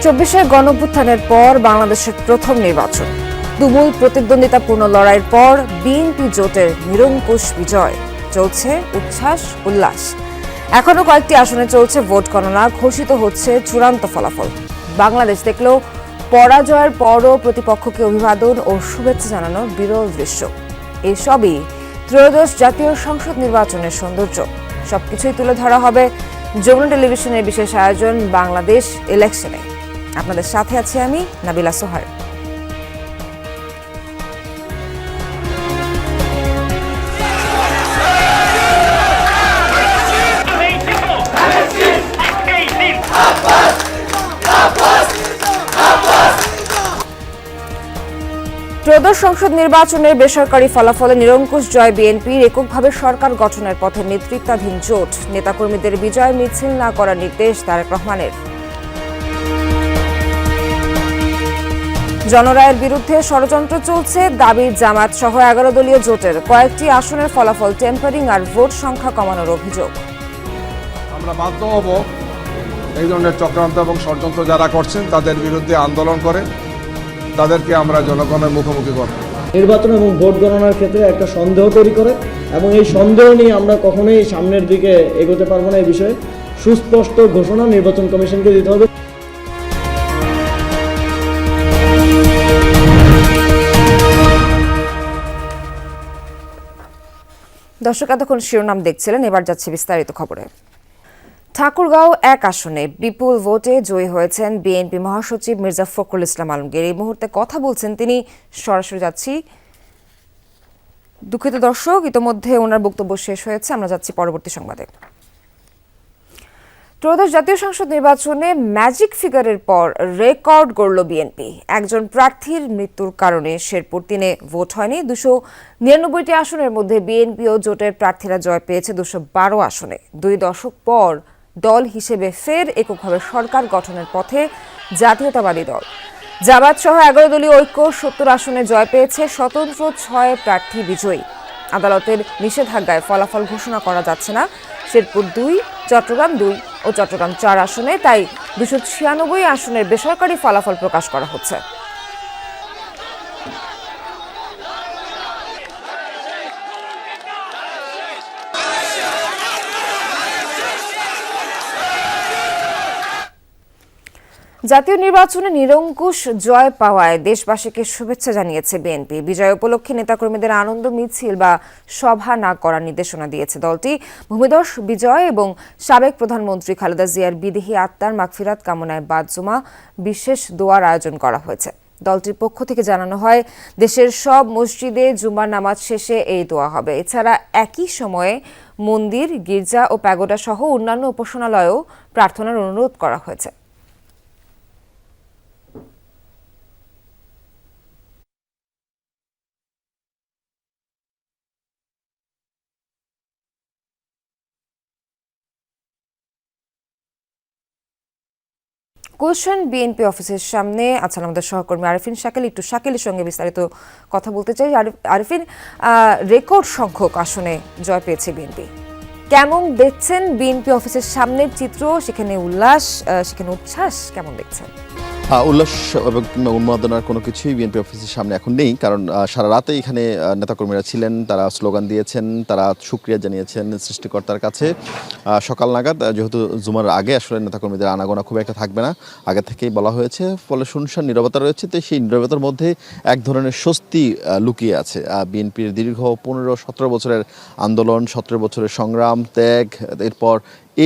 2024-এর গণঅভ্যুত্থানের পর বাংলাদেশের প্রথম নির্বাচন, তুমুল প্রতিদ্বন্দ্বিতাপূর্ণ লড়াইয়ের পর বিএনপি জোটের নিরঙ্কুশ বিজয়। চলছে উচ্ছ্বাস উল্লাস। এখনো কয়েকটি আসনে চলছে ভোট গণনা, ঘোষিত হচ্ছে চূড়ান্ত ফলাফল। বাংলাদেশ দেখলেও পরাজয়ের পরও প্রতিপক্ষকে অভিবাদন ও শুভেচ্ছা জানানোর বিরল দৃশ্য। এসবই ত্রয়োদশ জাতীয় সংসদ নির্বাচনের সৌন্দর্য। সবকিছুই তুলে ধরা হবে যমুনা টেলিভিশনের বিশেষ আয়োজন বাংলাদেশ ইলেকশনে। আপনাদের সাথে আছি আমি নাবিলা সোহার। ত্রয়োদশ সংসদ নির্বাচনের বেসরকারি ফলাফলে নিরঙ্কুশ জয় বিএনপির। এককভাবে সরকার গঠনের পথে নেতৃত্বাধীন জোট। নেতাকর্মীদের বিজয় মিছিল না করার নির্দেশ তারেক রহমানের। জনরায়ের বিরুদ্ধে ষড়যন্ত্র চলছে দাবি জামাত সহ 11 দলীয় জোটের। কয়েকটি আসনের ফলাফল টেম্পারিং আর ভোট সংখ্যা কমানোর অভিযোগ। আমরা বাধ্য হব এই ধরনের চক্রান্ত এবং ষড়যন্ত্র যারা করছেন তাদের বিরুদ্ধে আন্দোলন করে তাদেরকে আমরা জনগণের মুখোমুখি করব। নির্বাচন এবং ভোট গণনার ক্ষেত্রে একটা সন্দেহ তৈরি করে এবং এই সন্দেহ নিয়ে আমরা কখনোই সামনের দিকে এগোতে পারবো না। এই বিষয়ে সুস্পষ্ট ঘোষণা নির্বাচন কমিশনকে দিতে হবে। দর্শক, এতক্ষণ শিরোনাম দেখছিলেন, এবার যাচ্ছে বিস্তারিত খবরে। ঠাকুরগাঁও 1 আসনে বিপুল ভোটে জয়ী হয়েছেন বিএনপি মহাসচিব মির্জা ফখরুল ইসলাম আলমগীর। এই মুহূর্তে কথা বলছেন তিনি। সরাসরি যাচ্ছি। দুঃখিত দর্শক, ইতোমধ্যে ওনার বক্তব্য শেষ হয়েছে, আমরা যাচ্ছি পরবর্তী সংবাদে। ত্রয়োদশ জাতীয় সংসদ নির্বাচনে ম্যাজিক ফিগারের পর রেকর্ড গড়ল বিএনপি। একজন প্রার্থীর মৃত্যুর কারণে শেরপুর 3-এ ভোট হয়নি। 299টি আসনের মধ্যে বিএনপি ও জোটের প্রার্থীরা জয় পেয়েছে 212 আসনে। 2 দশক পর দল হিসেবে ফের এককভাবে সরকার গঠনের পথে জাতীয়তাবাদী দল। জামাত সহ 11 দলীয় ঐক্য 70 আসনে জয় পেয়েছে। স্বতন্ত্র 6 প্রার্থী বিজয়ী। আদালতের নিষেধাজ্ঞায় ফলাফল ঘোষণা করা যাচ্ছে না শেরপুর 2, চট্টগ্রাম 2 ও চট্টগ্রাম 4 আসনে। তাই 296 আসনের বেসরকারি ফলাফল প্রকাশ করা হচ্ছে। জাতীয় নির্বাচনে নিরঙ্কুশ জয় পাওয়ায় দেশবাসীকে শুভেচ্ছা জানিয়েছে বিএনপি। বিজয় উপলক্ষে নেতাকর্মীদের আনন্দ মিছিল বা সভা না করার নির্দেশনা দিয়েছে দলটি। ভূমিধস বিজয় এবং সাবেক প্রধানমন্ত্রী খালেদা জিয়ার বিদেহী আত্মার মাগফিরাত কামনায় বাদ জুমা বিশেষ দোয়ার আয়োজন করা হয়েছে। দলটির পক্ষ থেকে জানানো হয়, দেশের সব মসজিদে জুমার নামাজ শেষে এই দোয়া হবে। এছাড়া একই সময়ে মন্দির, গির্জা ও প্যাগোডা সহ অন্যান্য উপাসনালয়েও প্রার্থনার অনুরোধ করা হয়েছে। গুলশান বিএনপি অফিসের সামনে আছেন আমাদের সহকর্মী আরিফিন শাকিল। একটু শাকিলের সঙ্গে বিস্তারিত কথা বলতে চাই। আরিফিন, রেকর্ড সংখ্যক আসনে জয় পেয়েছে বিএনপি। কেমন দেখছেন বিএনপি অফিসের সামনের চিত্র? সেখানে উল্লাস, সেখানে উচ্ছ্বাস কেমন দেখছেন? উল্লাস এবং উন্মাদনার কোনো কিছুই বিএনপি অফিসের সামনে এখন নেই, কারণ সারা রাতে এখানে নেতাকর্মীরা ছিলেন, তারা স্লোগান দিয়েছেন, তারা শুকরিয়া জানিয়েছেন সৃষ্টিকর্তার কাছে। সকাল নাগাদ, যেহেতু জুমার আগে আসলে নেতাকর্মীদের আনাগোনা খুব একটা থাকবে না, আগে থেকেই বলা হয়েছে, ফলে শুনশান নীরবতা রয়েছে। তো সেই নীরবতার মধ্যে এক ধরনের স্বস্তি লুকিয়ে আছে। বিএনপির দীর্ঘ 15-17 বছরের আন্দোলন, 17 বছরের সংগ্রাম, ত্যাগ, এরপর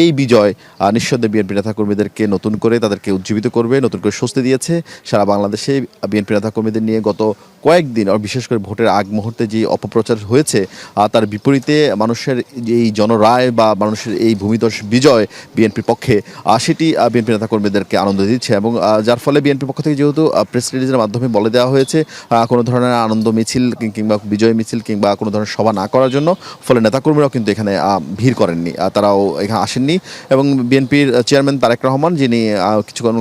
এই বিজয় নিঃসন্দেহে বিএনপি নেতাকর্মীদেরকে নতুন করে তাদেরকে উজ্জীবিত করবে, নতুন করে স্বস্তি দিয়েছে। সারা বাংলাদেশে বিএনপি নেতাকর্মীদের নিয়ে গত কয়েকদিন, আর বিশেষ করে ভোটের আগ মুহূর্তে যে অপপ্রচার হয়েছে, তার বিপরীতে মানুষের এই জনরায় বা মানুষের এই ভূমিধস বিজয় বিএনপির পক্ষে, সেটি বিএনপি নেতাকর্মীদেরকে আনন্দ দিচ্ছে। এবং যার ফলে বিএনপির পক্ষ থেকে যেহেতু প্রেস রিলিজের মাধ্যমে বলে দেওয়া হয়েছে কোনো ধরনের আনন্দ মিছিল কিংবা বিজয় মিছিল কিংবা কোনো ধরনের সভা না করার জন্য, ফলে নেতাকর্মীরাও কিন্তু এখানে ভিড় করেননি, তারাও এখানে আসেন। আসেননি এবং বিএনপির চেয়ারম্যান তারেক রহমান, যিনি কিছুক্ষণ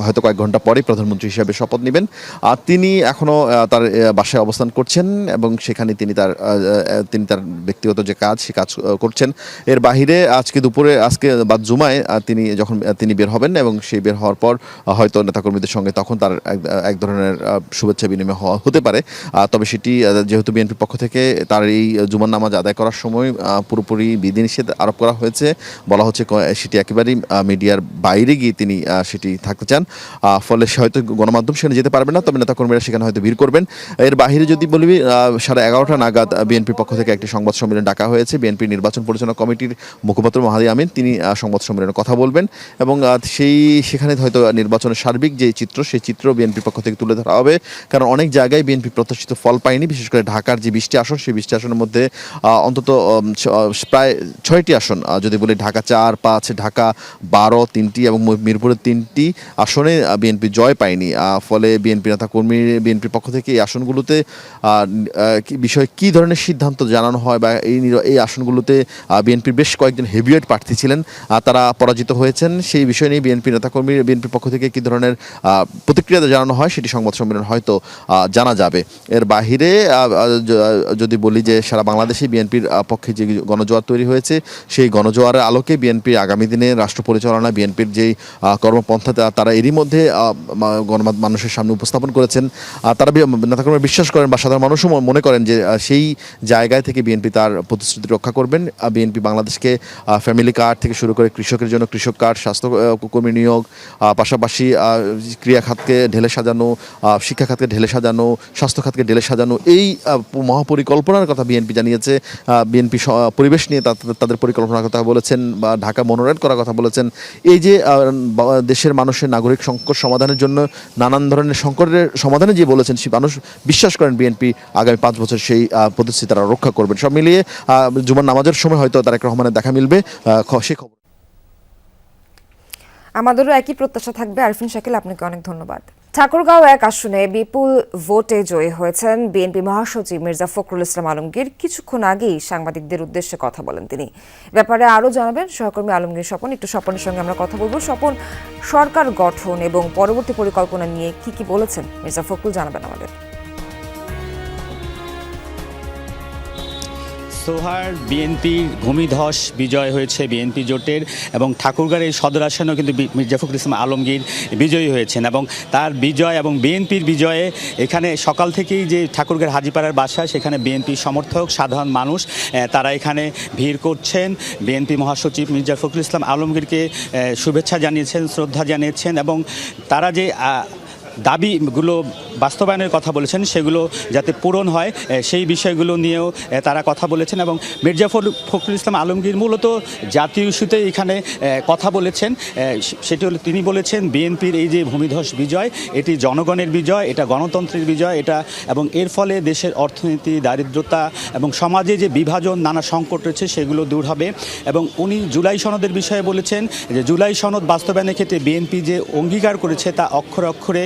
হয়তো কয়েক ঘন্টা পরে প্রধানমন্ত্রী হিসেবে শপথ নেবেন, তিনি এখনও তার বাসায় অবস্থান করছেন এবং সেখানে তিনি তার ব্যক্তিগত যে কাজ সে কাজ করছেন। এর বাহিরে আজকে বাদ জুমায় তিনি বের হবেন এবং সেই বের হওয়ার পর হয়তো নেতাকর্মীদের সঙ্গে তখন তার এক ধরনের শুভেচ্ছা বিনিময় হতে পারে। তবে সেটি যেহেতু বিএনপির পক্ষ থেকে তার এই জুমার নামাজ আদায় করার সময় পুরোপুরি বিধিনিষেধ আরোপ করা হয়েছে, বলা হচ্ছে সেটি একেবারেই মিডিয়ার বাইরে গিয়ে তিনি সেটি থাকতে চান, ফলে সে হয়তো গণমাধ্যম সেখানে যেতে পারবে না, তবে নেতাকর্মীরা সেখানে হয়তো ভিড় করবেন। এর বাহিরে যদি বলি 11:30 নাগাদ বিএনপির পক্ষ থেকে একটি সংবাদ সম্মেলন ডাকা হয়েছে। বিএনপি নির্বাচন পরিচালনা কমিটির মুখপাত্র মাহাদি আমিন তিনি সংবাদ সম্মেলনে কথা বলবেন এবং সেখানে হয়তো নির্বাচনের সার্বিক যে চিত্র, সেই চিত্র বিএনপির পক্ষ থেকে তুলে ধরা হবে। কারণ অনেক জায়গায় বিএনপি প্রত্যাশিত ফল পায়নি, বিশেষ করে ঢাকার যে 20টি আসন, সেই 20টি আসনের মধ্যে অন্তত প্রায় 6টি আসন যদি বলি, ঢাকা 4, 5, ঢাকা 12, 3টি এবং মিরপুরের 3টি আসনে বিএনপি জয় পায়নি। ফলে বিএনপির পক্ষ থেকে এই আসনগুলোতে বিষয়ে কী ধরনের সিদ্ধান্ত জানানো হয় বা এই আসনগুলোতে বিএনপির বেশ কয়েকজন হেভিওয়েট প্রার্থী ছিলেন, তারা পরাজিত হয়েছেন, সেই বিষয় নিয়ে বিএনপির পক্ষ থেকে কী ধরনের প্রতিক্রিয়া জানানো হয় সেটি সংবাদ সম্মেলন হয়তো জানা যাবে। এর বাহিরে যদি বলি যে সারা বাংলাদেশে বিএনপির পক্ষে যে গণজোয়ার তৈরি হয়েছে, সেই গণজোয়ারের আলোকে বিএনপি আগামী দিনে রাষ্ট্র পরিচালনা, বিএনপির যেই কর্মপন্থা তারা এরই মধ্যে মানুষের সামনে উপস্থাপন করেছেন। তারা নেতাকর্মী বিশ্বাস করেন বা সাধারণ মানুষও মনে করেন যে সেই জায়গায় থেকে বিএনপি তার প্রতিশ্রুতি রক্ষা করবেন। বিএনপি বাংলাদেশকে ফ্যামিলি কার্ড থেকে শুরু করে কৃষকের জন্য কৃষক কার্ড, স্বাস্থ্যকর্মী নিয়োগ, পাশাপাশি ক্রীড়া খাতকে ঢেলে সাজানো, শিক্ষা খাতকে ঢেলে সাজানো, স্বাস্থ্য খাতকে ঢেলে সাজানো, এই মহাপরিকল্পনার কথা বিএনপি জানিয়েছে। বিএনপি পরিবেশ নিয়ে তাদের পরিকল্পনার কথা বলেছেন বা ঢাকা মনোনয়ন করার কথা বলেছেন। এই যে দেশের মানুষের নাগরিক সংকট সমাধানের জন্য নানান ধরনের সংকটের সমাধানে যে বলেছেন, সেই মানুষ বিশ্বাস করেন বিএনপি আগামী 5 বছর সেই প্রতিশ্রুতি তারা রক্ষা করবেন। সব মিলিয়ে জুমার নামাজের সময় হয়তো তারেক রহমানের দেখা মিলবে, সে খবর। আমাদেরও একই প্রত্যাশা থাকবে। আরফিন শাকিল, আপনাকে অনেক ধন্যবাদ। ঠাকুরগাঁও 1 আসনে বিপুল ভোটে জয়ী হয়েছেন বিএনপি মহাসচিব মির্জা ফখরুল ইসলাম আলমগীর। কিছুক্ষণ আগেই সাংবাদিকদের উদ্দেশ্যে কথা বলেন তিনি। ব্যাপারে আরও জানাবেন সহকর্মী আলমগীর স্বপন। একটু স্বপনের সঙ্গে আমরা কথা বলবো। স্বপন, সরকার গঠন এবং পরবর্তী পরিকল্পনা নিয়ে কি বলেছেন মির্জা ফখরুল, জানাবেন আমাদের। সোহার, বিএনপির ভূমিধস বিজয় হয়েছে বিএনপি জোটের এবং ঠাকুরগাঁওয়ের এই সদর আসনেও কিন্তু মির্জা ফখরুল ইসলাম আলমগীর বিজয়ী হয়েছেন এবং তার বিজয় এবং বিএনপির বিজয়ে এখানে সকাল থেকেই যে ঠাকুরগাঁওয়ের হাজীপাড়ার বাসা, সেখানে বিএনপি সমর্থক সাধারণ মানুষ তারা এখানে ভিড় করছেন। বিএনপি মহাসচিব মির্জা ফখরুল ইসলাম আলমগীরকে শুভেচ্ছা জানিয়েছেন, শ্রদ্ধা জানিয়েছেন এবং তারা যে দাবিগুলো বাস্তবায়নের কথা বলেছেন সেগুলো যাতে পূরণ হয় সেই বিষয়গুলো নিয়েও তারা কথা বলেছেন। এবং মির্জা ফখরুল ইসলাম আলমগীর মূলত জাতীয় ইস্যুতে এখানে কথা বলেছেন। সেটি হলো, তিনি বলেছেন বিএনপির এই যে ভূমিধস বিজয়, এটি জনগণের বিজয়, এটা গণতন্ত্রের বিজয়, এটা এবং এর ফলে দেশের অর্থনীতি, দারিদ্রতা এবং সমাজে যে বিভাজন, নানা সংকট রয়েছে সেগুলো দূর হবে। এবং উনি জুলাই সনদের বিষয়ে বলেছেন যে জুলাই সনদ বাস্তবায়নের ক্ষেত্রে বিএনপি যে অঙ্গীকার করেছে তা অক্ষরে অক্ষরে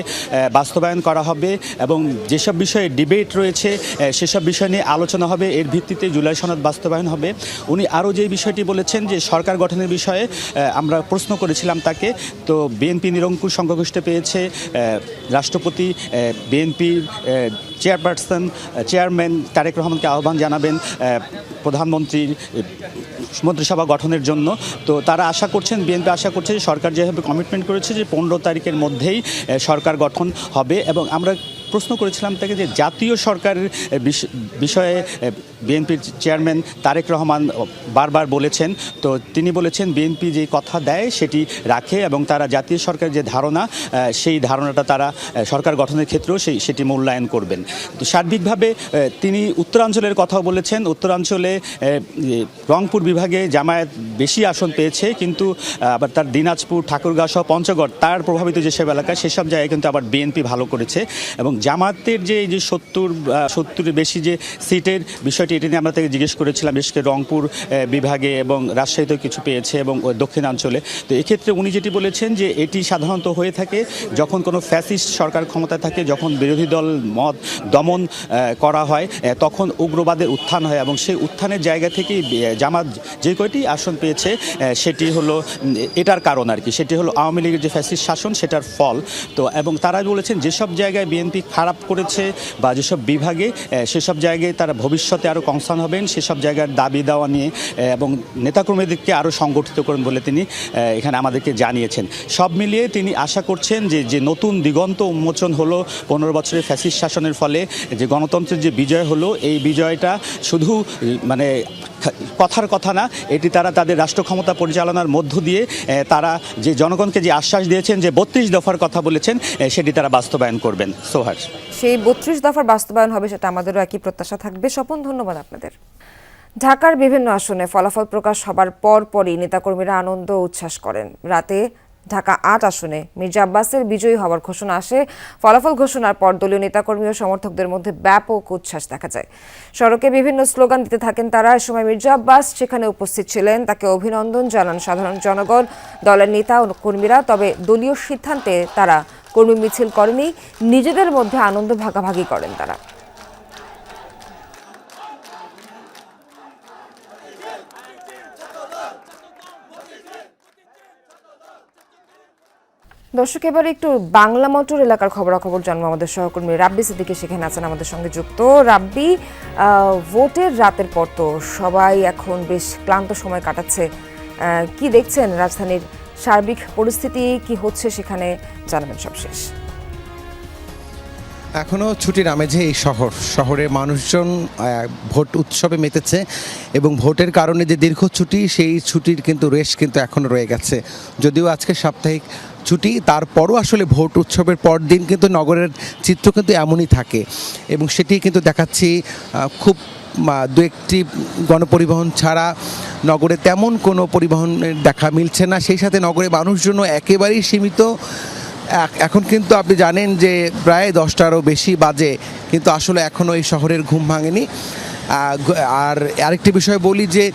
বাস্তবায়ন করা হবে এবং যেসব বিষয়ে ডিবেট রয়েছে সেসব বিষয় নিয়ে আলোচনা হবে, এর ভিত্তিতে জুলাই সনদ বাস্তবায়ন হবে। উনি আরও যে বিষয়টি বলেছেন যে সরকার গঠনের বিষয়ে আমরা প্রশ্ন করেছিলাম তাকে, তো বিএনপি নিরঙ্কুশ সংখ্যাগরিষ্ঠ পেয়েছে। রাষ্ট্রপতি বিএনপির চেয়ারম্যান তারেক রহমানকে আহ্বান জানাবেন প্রধানমন্ত্রীর মন্ত্রিসভা গঠনের জন্য। তো তারা আশা করছেন, বিএনপি আশা করছে যে সরকার যেভাবে কমিটমেন্ট করেছে যে 15 তারিখের মধ্যেই সরকার গঠন হবে। এবং আমরা প্রশ্ন করেছিলাম তাকে যে জাতীয় সরকারের বিষয়ে বিএনপির চেয়ারম্যান তারেক রহমান বারবার বলেছেন, তো তিনি বলেছেন বিএনপি যে কথা দেয় সেটি রাখে এবং তারা জাতীয় সরকারের যে ধারণা, সেই ধারণাটা তারা সরকার গঠনের ক্ষেত্রেও সেটি মূল্যায়ন করবেন। তো সার্বিকভাবে তিনি উত্তরাঞ্চলের কথাও বলেছেন। উত্তরাঞ্চলে রংপুর বিভাগে জামায়াত বেশি আসন পেয়েছে, কিন্তু আবার তার দিনাজপুর, ঠাকুরগাঁও সহ পঞ্চগড়, তার প্রভাবিত যেসব এলাকায় সেসব জায়গায় কিন্তু আবার বিএনপি ভালো করেছে। এবং জামায়াতের যে 70-এর বেশি যে সিটের বিষয়টি বিষয়টি এটি নিয়ে আমরা তাকে জিজ্ঞেস করেছিলাম, বিশেষ করে রংপুর বিভাগে এবং রাজশাহীতেও কিছু পেয়েছে এবং দক্ষিণাঞ্চলে। তো এক্ষেত্রে উনি যেটি বলেছেন যে এটি সাধারণত হয়ে থাকে যখন কোনো ফ্যাসিস্ট সরকার ক্ষমতায় থাকে, যখন বিরোধী দল মত দমন করা হয়, তখন উগ্রবাদের উত্থান হয় এবং সেই উত্থানের জায়গা থেকেই জামাত যে কয়টি আসন পেয়েছে সেটি হলো এটার কারণ আর কি, সেটি হলো আওয়ামী লীগের যে ফ্যাসিস্ট শাসন সেটার ফল। তো এবং তারা বলেছেন যেসব জায়গায় বিএনপি খারাপ করেছে বা যেসব বিভাগে, সেসব জায়গায় তারা ভবিষ্যতে আরও কনসার্ন হবেন, সেসব জায়গার দাবি দেওয়া নিয়ে এবং নেতাকর্মীদেরকে আরও সংগঠিত করুন বলে তিনি এখানে আমাদেরকে জানিয়েছেন। সব মিলিয়ে তিনি আশা করছেন যে নতুন দিগন্ত উন্মোচন হলো 15 বছরের ফ্যাসিস্ট শাসনের ফলে, যে গণতন্ত্রের যে বিজয় হলো, এই বিজয়টা শুধু মানে কথার কথা না, এটি তারা তাদের রাষ্ট্র ক্ষমতা পরিচালনার মধ্য দিয়ে তারা যে জনগণকে যে আশ্বাস দিয়েছেন, যে 32 দফার কথা বলেছেন, সেটি তারা বাস্তবায়ন করবেন। সোহার, সেই 32 দফার বাস্তবায়ন হবে সেটা আমাদেরও একই প্রত্যাশা থাকবে। স্বপন, ধন্যবাদ আপনাদের। ঢাকার বিভিন্ন আসনে ফলাফল প্রকাশ হবার পরই নেতাকর্মীরা আনন্দ উচ্ছ্বাস করেন। রাতে ঢাকা 8 আসনে মির্জা আব্বাসের বিজয়ী হওয়ার ঘোষণা আসে। ফলাফল ঘোষণার পর দলীয় নেতাকর্মী ও সমর্থকদের মধ্যে ব্যাপক উচ্ছ্বাস দেখা যায়। সড়কে বিভিন্ন স্লোগান দিতে থাকেন তারা। এ সময় মির্জা আব্বাস সেখানে উপস্থিত ছিলেন, তাকে অভিনন্দন জানান সাধারণ জনগণ, দলের নেতা ও কর্মীরা। তবে দলীয় সিদ্ধান্তে তারা কর্মী মিছিল করেনি, নিজেদের মধ্যে আনন্দ ভাগাভাগি করেন তারা। দর্শক, এবারে একটু বাংলা মোটর এলাকার খবরাখবর জানবো। আমাদের সহকর্মী রাব্বি সিদ্দিকী সেখানে আছেন আমাদের সঙ্গে যুক্ত। রাব্বি, ভোটের রাতের পর তো সবাই এখন বেশ ক্লান্ত সময় কাটাচ্ছে, কি দেখছেন রাজধানীর সার্বিক পরিস্থিতি, কি হচ্ছে সেখানে জানাবেন সবশেষ। এখনও ছুটির আমেজে এই শহরের মানুষজন ভোট উৎসবে মেতেছে এবং ভোটের কারণে যে দীর্ঘ ছুটি, সেই ছুটির কিন্তু রেশ কিন্তু এখনও রয়ে গেছে। যদিও আজকে সাপ্তাহিক ছুটি, তারপরও আসলে ভোট উৎসবের পর দিন কিন্তু নগরের চিত্র কিন্তু এমনই থাকে এবং সেটি কিন্তু দেখাচ্ছি। খুব দু একটি গণপরিবহন ছাড়া নগরে তেমন কোনো পরিবহনের দেখা মিলছে না। সেই সাথে নগরে মানুষজন একেবারেই সীমিত। এখন কিন্তু আপনি জানেন যে প্রায় 10টারও বেশি বাজে, কিন্তু আসলে এখনও এই শহরের ঘুম ভাঙেনি। আর আরেকটি বিষয় বলি যে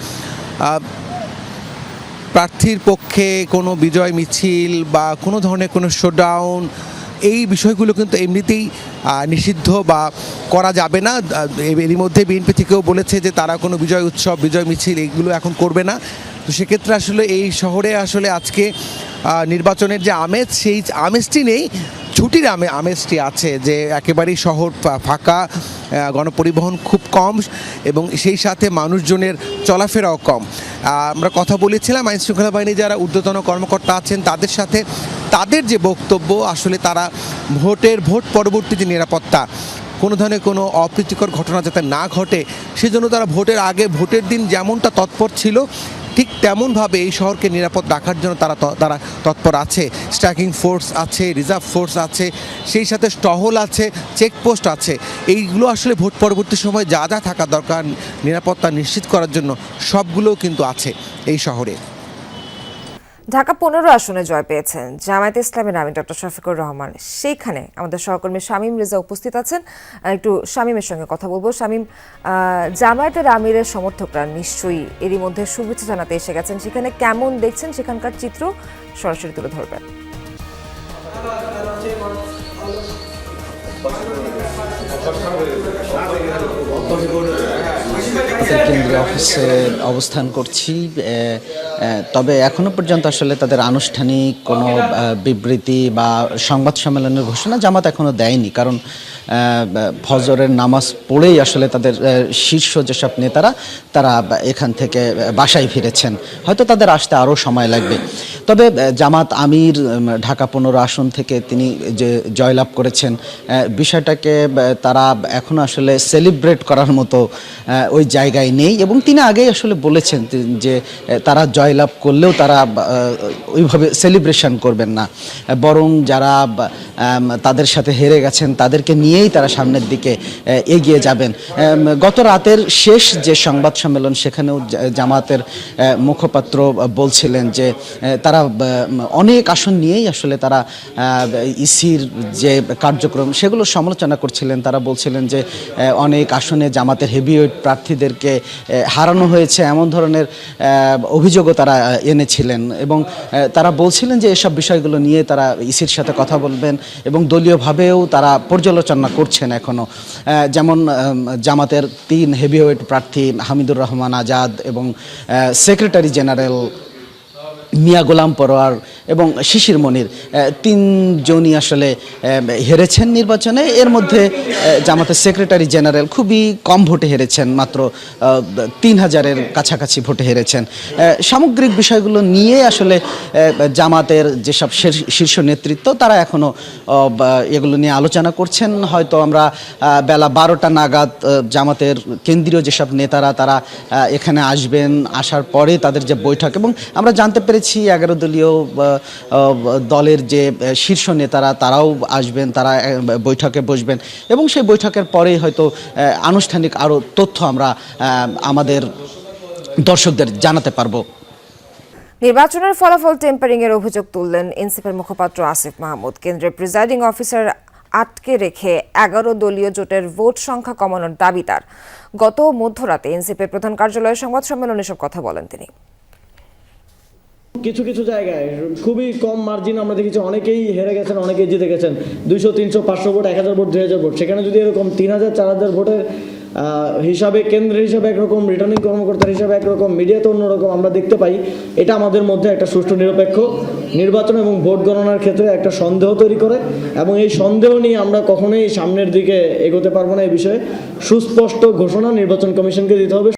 প্রার্থীর পক্ষে কোনো বিজয় মিছিল বা কোনো ধরনের কোনো শোডাউন, এই বিষয়গুলো কিন্তু এমনিতেই নিষিদ্ধ বা করা যাবে না। এরই মধ্যে বিএনপি থেকেও বলেছে যে তারা কোনো বিজয় উৎসব, বিজয় মিছিল এগুলো এখন করবে না। তো সেক্ষেত্রে আসলে এই শহরে আসলে আজকে নির্বাচনের যে আমেজ, সেই আমেজটি নেই, ছুটির আমেজটি আছে, যে একেবারেই শহর ফাঁকা, গণপরিবহন খুব কম এবং সেই সাথে মানুষজনের চলাফেরাও কম। আমরা কথা বলেছিলাম আইনশৃঙ্খলা বাহিনী যারা ঊর্ধ্বতন কর্মকর্তা আছেন তাদের সাথে, তাদের যে বক্তব্য আসলে তারা ভোট পরবর্তী যে নিরাপত্তা, কোনো ধরনের কোনো অপ্রীতিকর ঘটনা যাতে না ঘটে সেজন্য তারা ভোটের আগে, ভোটের দিন যেমনটা তৎপর ছিল ঠিক তেমনভাবে এই শহরকে নিরাপদ রাখার জন্য তারা তৎপর আছে। স্ট্রাইকিং ফোর্স আছে, রিজার্ভ ফোর্স আছে, সেই সাথে টহল আছে, চেকপোস্ট আছে। এইগুলো আসলে ভোট পরবর্তী সময় যা যা থাকা দরকার নিরাপত্তা নিশ্চিত করার জন্য সবগুলোও কিন্তু আছে এই শহরে। ঢাকা 15 আসনে জয় পেয়েছেন জামায়াতে ইসলামের আমির ডক্টর শফিকুর রহমান। সেইখানে আমাদের সহকর্মী শামীম রেজা উপস্থিত আছেন, একটু শামীমের সঙ্গে কথা বলবো। শামীম, জামায়াতের আমিরের সমর্থকরা নিশ্চয়ই এরই মধ্যে শুভেচ্ছা জানাতে এসে গেছেন, সেখানে কেমন দেখছেন সেখানকার চিত্র সরাসরি তুলে ধরবেন। কেন্দ্রীয় অফিসে অবস্থান করছি, তবে এখনো পর্যন্ত আসলে তাদের আনুষ্ঠানিক কোনো বিবৃতি বা সংবাদ সম্মেলনের ঘোষণা জামাত এখনো দেয়নি, কারণ ফজরের নামাজ পড়েই আসলে তাদের শীর্ষ যেসব নেতারা তারা এখান থেকে বাসায় ফিরেছেন, হয়তো তাদের আসতে আরও সময় লাগবে। তবে জামাত আমির ঢাকা 15 আসন থেকে তিনি যে জয়লাভ করেছেন, বিষয়টাকে তারা এখনো আসলে সেলিব্রেট করার মতো ওই জায়গায় নেই এবং তিনি আগেই আসলে বলেছেন যে তারা জয়লাভ করলেও তারা ওইভাবে সেলিব্রেশন করবেন না, বরং যারা তাদের সাথে হেরে গেছেন তাদেরকে নিয়েই তারা সামনের দিকে এগিয়ে যাবেন। গত রাতের শেষ যে সংবাদ সম্মেলন, সেখানেও জামাতের মুখপাত্র বলছিলেন যে তারা তারা অনেক আসন নিয়েই আসলে তারা ইসির যে কার্যক্রম সেগুলো সমালোচনা করছিলেন। তারা বলছিলেন যে অনেক আসনে জামাতের হেভিওয়েট প্রার্থীদেরকে হারানো হয়েছে, এমন ধরনের অভিযোগও তারা এনেছিলেন এবং তারা বলছিলেন যে এসব বিষয়গুলো নিয়ে তারা ইসির সাথে কথা বলবেন এবং দলীয়ভাবেও তারা পর্যালোচনা করছেন এখনও। যেমন জামাতের 3 হেভিওয়েট প্রার্থী হামিদুর রহমান আজাদ এবং সেক্রেটারি জেনারেল মিয়া গোলাম পরোয়ার এবং শিশির মনির 3 জনই আসলে হেরেছেন নির্বাচনে। এর মধ্যে জামাতের সেক্রেটারি জেনারেল খুবই কম ভোটে হেরেছেন, মাত্র 3000-এর কাছাকাছি ভোটে হেরেছেন। সামগ্রিক বিষয়গুলো নিয়ে আসলে জামাতের যেসব শীর্ষ নেতৃত্ব তারা এখনও এগুলো নিয়ে আলোচনা করছেন। হয়তো আমরা বেলা 12টা নাগাদ জামাতের কেন্দ্রীয় যেসব নেতারা তারা এখানে আসবেন, আসার পরে তাদের যে বৈঠক, এবং আমরা জানতে পেরেছি 11 দলীয় দলের যে শীর্ষ নেতারা তারাও আসবেন, তারা বৈঠকে বসবেন এবং সেই বৈঠকের পরেই হয়তো আনুষ্ঠানিক আরও তথ্য আমরা আমাদের দর্শকদের জানাতে পারবো। নির্বাচনের ফলাফল টেম্পারিং এর অভিযোগ তুললেন এনসিপির মুখপাত্র আসিফ মাহমুদ। কেন্দ্রের প্রিজাইডিং অফিসার আটকে রেখে 11 দলীয় জোটের ভোট সংখ্যা কমানোর দাবি তার। গত মধ্যরাতে এনসিপির প্রধান কার্যালয়ে সংবাদ সম্মেলনে এসব কথা বলেন তিনি। কিছু কিছু জায়গায় খুবই কম মার্জিন আমরা দেখেছি, অনেকেই হেরে গেছেন, অনেকেই জিতে গেছেন। 200, 300, 500 ভোট, 1000 ভোট, 2000 ভোট। সেখানে যদি এরকম 3000, 4000 ভোটের হিসাবে কেন্দ্রের হিসাবে একরকম, রিটার্নিং কর্মকর্তার হিসাবে একরকম, মিডিয়াতে অন্যরকম আমরা দেখতে পাই, এটা আমাদের মধ্যে একটা সুষ্ঠু নিরপেক্ষ নির্বাচন এবং ভোট গণনার ক্ষেত্রে একটা সন্দেহ তৈরি করে এবং এই সন্দেহ নিয়ে আমরা কখনোই সামনের দিকে এগোতে পারবো না। এই বিষয়ে সুস্পষ্ট ঘোষণা নির্বাচন কমিশনকে দিতে হবে।